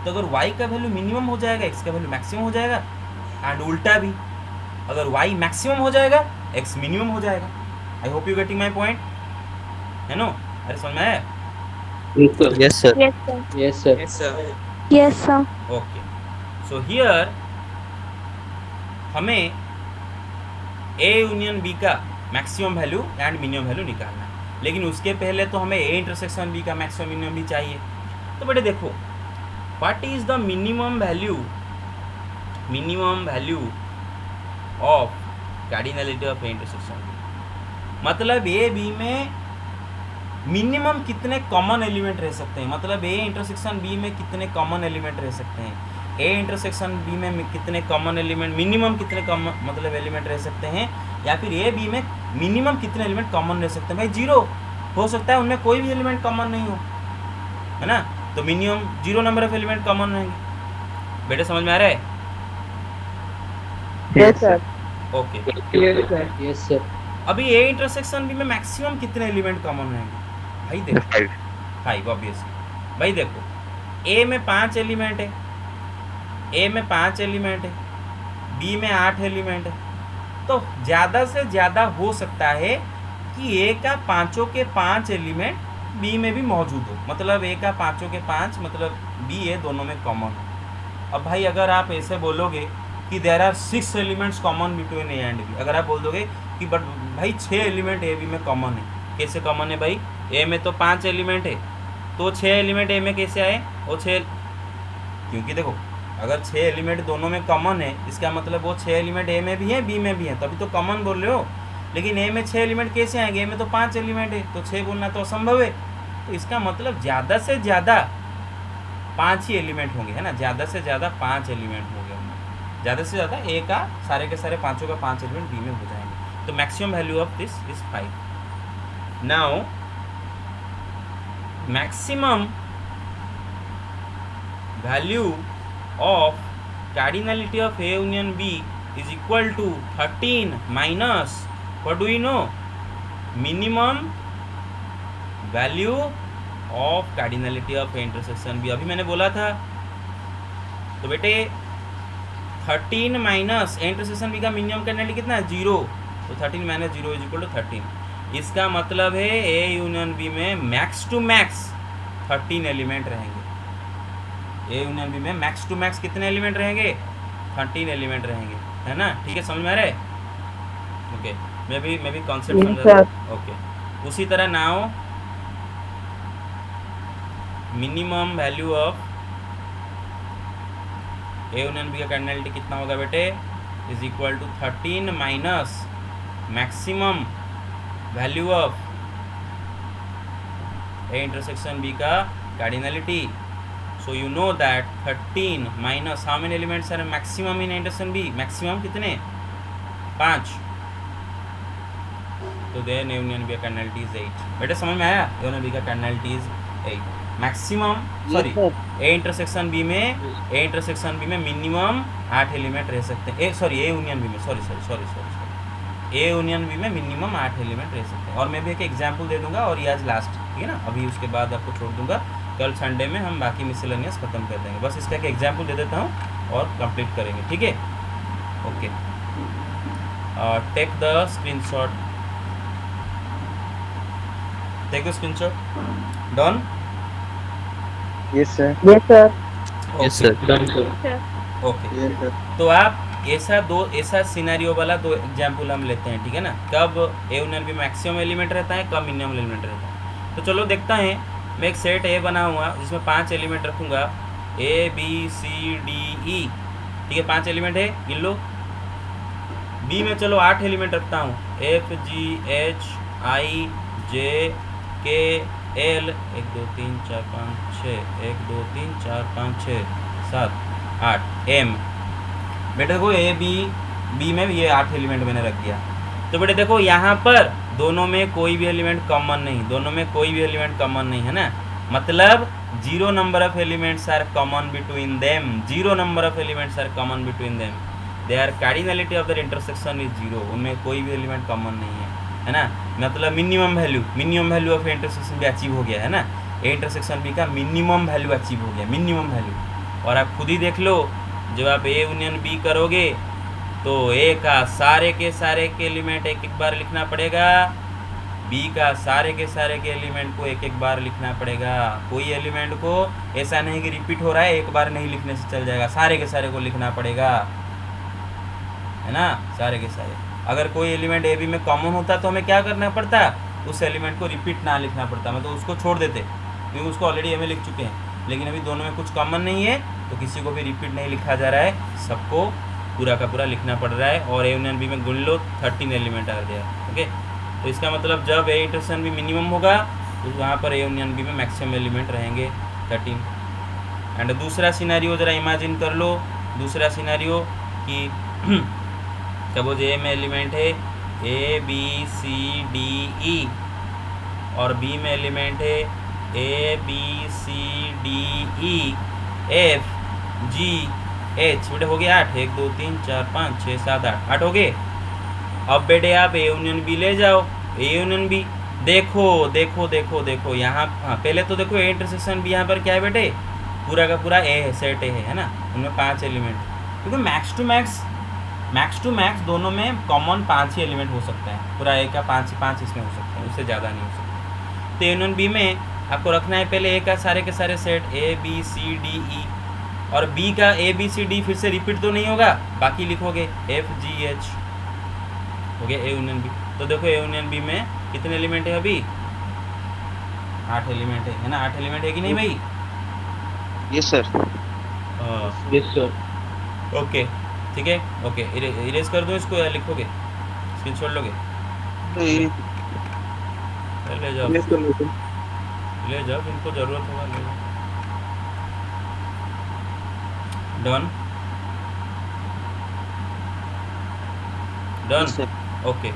S1: तो अगर y का वैल्यू मिनिमम हो जाएगा x का वैल्यू मैक्सिमम हो जाएगा, एंड उल्टा भी, अगर y मैक्सिमम हो जाएगा x मिनिमम हो जाएगा। आई hope you getting my point, है नो। अरे समझ में आया?
S2: Yes, sir.
S6: Yes, sir.
S5: Yes, sir.
S1: Okay, so here हमें ए यूनियन बी का maximum value and minimum value निकालना है, लेकिन उसके पहले तो हमें ए इंटरसेक्शन बी का मैक्सिमम मिनिमम भी चाहिए। तो बेटे देखो, what is the minimum value of cardinality of A intersection B. मतलब ए बी में मिनिमम कितने कॉमन एलिमेंट रह सकते हैं, मतलब ए इंटरसेक्शन बी में कितने कॉमन एलिमेंट रह सकते हैं, ए इंटरसेक्शन बी में कितने कॉमन एलिमेंट, मिनिमम कितने कॉमन मतलब एलिमेंट रह सकते हैं, या फिर ए बी में मिनिमम कितने एलिमेंट कॉमन रह सकते हैं। भाई 0 हो सकता है, उनमें कोई भी एलिमेंट कॉमन नहीं हो, है ना। तो minimum 0 number of element common रहेंगे। बेटे समझ में आ रहा है?
S7: Yes, sir.
S1: Okay.
S6: Yes, sir.
S1: अभी ए इंटरसेक्शन बी में मैक्सिमम कितने एलिमेंट कॉमन रहेंगे? भाई देखो 5 ऑब्वियसली। भाई देखो ए में 5 एलिमेंट है, ए में 5 एलिमेंट है, बी में 8 एलिमेंट है। तो ज़्यादा से ज़्यादा हो सकता है कि ए का 5 के 5 एलिमेंट बी में भी मौजूद हो, मतलब ए का 5 के 5 मतलब बी ए दोनों में कॉमन हो। अब भाई अगर आप ऐसे बोलोगे कि there are 6 elements common between A and B, अगर आप बोल दोगे कि बट भाई 6 एलिमेंट ए बी में कॉमन है, कैसे कॉमन है भाई? ए में तो 5 एलिमेंट है, तो 6 एलिमेंट ए में कैसे आए? वो 6, क्योंकि देखो अगर 6 एलिमेंट दोनों में कॉमन है, इसका मतलब वो 6 एलिमेंट ए में भी है बी में भी है, तभी तो कॉमन बोल रहे हो। लेकिन ए में 6 एलिमेंट कैसे आएंगे? ए में तो 5 एलिमेंट है, तो 6 बोलना तो असंभव है। तो इसका मतलब ज़्यादा से ज़्यादा 5 ही एलिमेंट होंगे, है ना। ज़्यादा से ज़्यादा 5 एलिमेंट होंगे उनमें, ज़्यादा से ज़्यादा ए का सारे के सारे 5 का 5 एलिमेंट बी में हो जाएंगे। तो maximum value of this is 5। Now maximum value of cardinality of A union B is equal to 13 minus, what do we know, minimum value of cardinality of A intersection B. अभी मैंने बोला था, तो बेटे 13 माइनस A इंटरसेक्शन B का minimum cardinality कितना है, 0, तो 13 माइनस 0 इज इक्वल टू 13. इसका मतलब है A यूनियन B में मैक्स टू मैक्स 13 एलिमेंट रहेंगे. A यूनियन B में मैक्स टू मैक्स कितने एलिमेंट रहेंगे, 13 एलिमेंट रहेंगे, है ना. ठीक है, समझ में आ रहा है. ओके, मैं भी कॉन्सेप्ट
S7: Yes,
S1: समझा.
S7: sir.
S1: ओके, उसी तरह now minimum value of A union B का कार्डिनैलिटी कितना होगा बेटे, is equal to 13 minus maximum value of A intersection B का cardinality. So you know that 13 minus how many elements are maximum in intersection B, maximum कितने, 5. तो then A union B का cardinality is 8. बेटे समझ में आया, A union B का cardinality is 8. Maximum sorry A intersection B में minimum 8 element रह सकते हैं. ए यूनियन बी में सॉरी ए यूनियन बी में मिनिमम 8 एलिमेंट रह सकते हैं. और मैं भी एक एग्जांपल दे दूंगा और ये आज लास्ट, ठीक है ना. अभी उसके बाद आपको छोड़ दूंगा, कल संडे में हम बाकी मिसलेनियस खत्म कर देंगे. बस इसका एक एग्जांपल दे देता हूँ और कंप्लीट करेंगे, ठीक है. Okay, take the screenshot, done.
S3: Yes, sir.
S7: Yes, sir.
S5: Yes, sir.
S1: Okay, तो आप ऐसा सिनेरियो वाला 2 एग्जाम्पल हम लेते हैं, ठीक है ना. कब A union B maximum element रहता है, कब मिनिमम एलिमेंट रहता है. तो चलो देखते हैं. मैं एक सेट ए बना हुआ जिसमें 5 एलिमेंट रखूँगा, ए बी सी डी ई, ठीक है. 5 एलिमेंट है, गिन लो. बी में चलो 8 एलिमेंट रखता हूँ, एफ जी एच आई जे के एल, 1 2 3 4 5 6, 1 2 3 4 5 6 7 8 एम. बेटे देखो बी में भी ये 8 एलिमेंट मैंने रख दिया. तो बेटे देखो यहाँ पर दोनों में कोई भी एलिमेंट कॉमन नहीं, है ना. मतलब 0 number of elements are common between them, there cardinality of the intersection is 0. उनमें कोई भी एलिमेंट कॉमन नहीं है ना. मतलब मिनिमम वैल्यू ऑफ इंटरसेक्शन भी अचीव हो गया, है ना. ए इंटरसेक्शन बी का मिनिमम वैल्यू अचीव हो गया, और आप खुद ही देख लो, जब आप ए यूनियन बी करोगे तो ए का सारे के एलिमेंट एक बार लिखना पड़ेगा, बी का सारे के एलिमेंट को एक बार लिखना पड़ेगा. कोई एलिमेंट को ऐसा नहीं कि रिपीट हो रहा है, एक बार नहीं लिखने से चल जाएगा, सारे के सारे को लिखना पड़ेगा, है ना. सारे के सारे. अगर कोई एलिमेंट ए बी में कॉमन होता तो हमें क्या करना पड़ता, उस एलिमेंट को रिपीट ना लिखना पड़ता, मतलब उसको छोड़ देते, क्योंकि उसको ऑलरेडी ए में लिख चुके हैं. लेकिन अभी दोनों में कुछ कॉमन नहीं है, तो किसी को भी रिपीट नहीं लिखा जा रहा है, सबको पूरा का पूरा लिखना पड़ रहा है. और ए यूनियन बी में गुण लो, 13 एलिमेंट आ गया. ओके, तो इसका मतलब जब ए इंटरसेक्शन बी मिनिमम होगा तो वहाँ पर ए यूनियन बी में मैक्सिमम एलिमेंट रहेंगे 13. एंड दूसरा सिनेरियो ज़रा इमेजिन कर लो. दूसरा सिनेरियो कि सपोज ए में एलिमेंट है A B C D E, और बी में एलिमेंट है A B C D E F G H. बेटे हो गया 8, 1 2 3 4 5 6 7 8 हो गए. अब बेटे आप ए यूनियन बी ले जाओ. ए यूनियन बी देखो यहाँ, हाँ पहले तो देखो ए इंटरसेक्शन बी, यहाँ पर क्या है बेटे, पूरा का पूरा ए है, सेट ए है ना. उनमें 5 एलिमेंट, क्योंकि मैक्स टू मैक्स दोनों में कॉमन 5 ही एलिमेंट हो सकता है. पूरा ए का 5 इसमें हो सकता है, उससे ज़्यादा नहीं हो सकता. तो ए यूनियन बी में आपको रखना है पहले ए का सारे के सारे set A B C D E, और बी का ए बी सी डी फिर से रिपीट तो नहीं होगा, बाकी लिखोगे एफ जी एच, हो गया ए यूनियन बी. तो देखो ए यूनियन बी में कितने एलिमेंट है अभी, 8 एलिमेंट है ना. 8 एलिमेंट है कि नहीं भाई.
S3: Yes, sir.
S4: Yes, sir.
S1: Okay, ठीक है. ओके, इरेज कर दो इसको या लिखोगे, स्क्रीनशॉट लोगे, ले जाओ इनको ज़रूरत होगा, ले जाओ. Done.
S3: Yes, sir.
S1: Okay,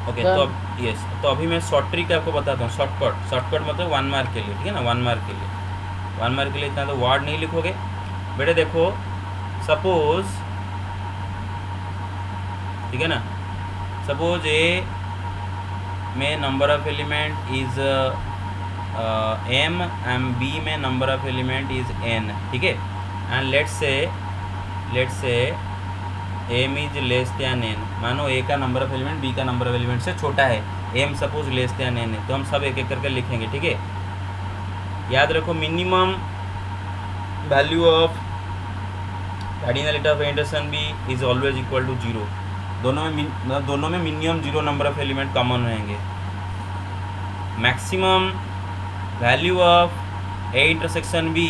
S1: okay
S4: sir.
S1: तो अब यस, तो अभी मैं शॉर्ट ट्रिक आपको बताता हूँ, शॉर्टकट मतलब 1 मार्क के लिए, ठीक है ना, 1 मार्क के लिए, 1 मार्क के लिए इतना तो वर्ड नहीं लिखोगे बेटे। देखो सपोज, ठीक है ना, सपोज ए में number of element is M and B में number of element is N, ठीक है, and let's say M is less than N. मानो ए का नंबर ऑफ एलिमेंट बी का नंबर ऑफ एलिमेंट से छोटा है, M suppose less than N है, तो हम सब एक एक करके लिखेंगे, ठीक है। याद रखो minimum value of cardinality of Anderson B is always equal to 0। दोनों में minimum 0 number of element common रहेंगे। Maximum value of A intersection B,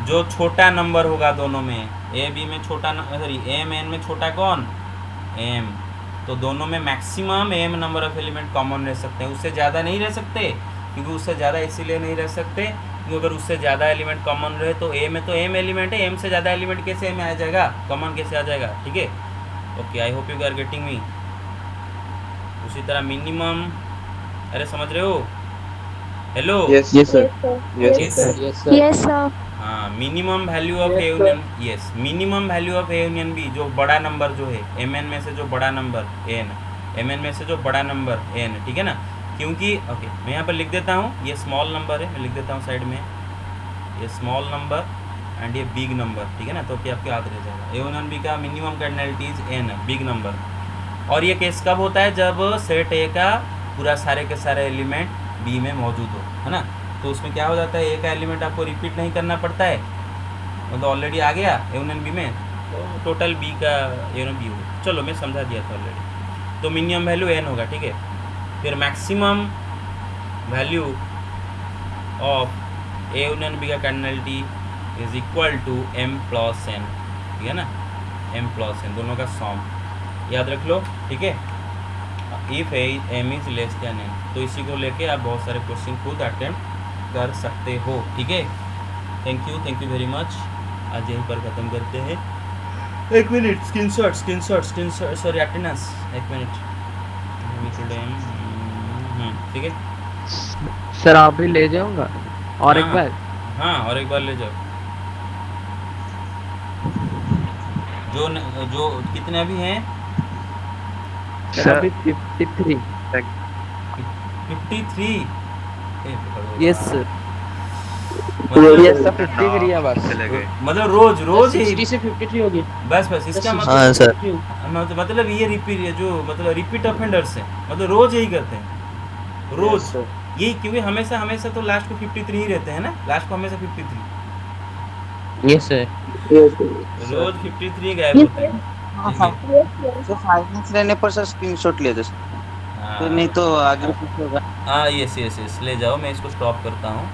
S1: जो छोटा नंबर होगा दोनों में, ए बी में छोटा, सॉरी एम एन में छोटा कौन, एम, तो दोनों में maximum M number of element common रह सकते हैं, उससे ज़्यादा नहीं रह सकते, क्योंकि उससे ज़्यादा इसीलिए नहीं रह सकते क्योंकि अगर उससे ज़्यादा एलिमेंट कॉमन रहे तो ए में तो एम एलिमेंट है, एम से ज़्यादा एलिमेंट कैसे ए में आ जाएगा, कॉमन कैसे आ जाएगा, ठीक है। Okay, I hope you are getting me. उसी तरह मिनिमम, अरे समझ रहे हो, hello,
S6: Yes,
S7: Yes, sir.
S6: yes,
S4: Yes, sir.
S6: yes, sir.
S1: हाँ, minimum value of
S7: Yes,
S1: A
S7: sir.
S1: Union, yes, minimum value of A union B, जो बड़ा number जो है एम एन में से, जो बड़ा नंबर एन, एम एन में से जो बड़ा नंबर एन, ठीक है ना, क्योंकि ओके मैं यहाँ पर लिख देता हूँ, ये स्मॉल नंबर है, मैं लिख देता हूँ साइड में, ये स्मॉल नंबर एंड ये बिग नंबर, ठीक है ना, तो क्या आपके याद रह जाएगा, ए यूनियन बी का minimum cardinality is an, big number. और ये केस कब होता है, जब सेट ए का पूरा सारे के सारे एलिमेंट बी में मौजूद हो, है ना, तो उसमें क्या हो जाता है, ए का एलिमेंट आपको रिपीट नहीं करना पड़ता है, मतलब ऑलरेडी आ गया ए यूनियन बी में, तो टोटल बी का यूनियन बी हो। चलो मैं समझा दिया था ऑलरेडी, तो मिनिमम वैल्यू एन होगा, ठीक है। फिर maximum value of A union B का cardinality is equal to M plus N, ठीक है ना, एम प्लस एन दोनों का सॉम याद रख लो, ठीक है। If M is less than N, तो इसी को लेके आप बहुत सारे क्वेश्चन खुद अटेम्प्ट कर सकते हो, ठीक है। Thank you very much. आज यहीं पर ख़त्म करते हैं। एक मिनट, स्क्रीनशॉट सॉरी अटेंडेंस, एक मिनट, ठीक है।
S7: सर आप भी ले जाऊंगा और एक
S1: हाँ,
S7: बार।
S1: हाँ और एक बार ले जाओ। जो कितने अभी हैं,
S7: सर अभी 53।
S1: 53।
S5: Yes, sir.
S7: Yes, sir, 53 है बस।
S1: मतलब रोज
S4: 60 से 53 होगी।
S1: बस इसका
S5: हाँ सर,
S1: मतलब ये रिपीट, जो मतलब रिपीट ऑफेंडर्स हैं, मतलब रोज यही करते हैं, रोज यही, क्योंकि हमेशा तो लास्ट को 53 ही रहते हैं ना, लास्ट को हमेशा 53,
S5: yes sir.
S1: रोज 53 गायब होते हैं, ठीक है।
S3: तो फाइनेंस रहने पर सर स्क्रीनशॉट ले दो, तो नहीं तो आगे कुछ होगा।
S1: हाँ यस ले जाओ, मैं इसको स्टॉप करता हूँ।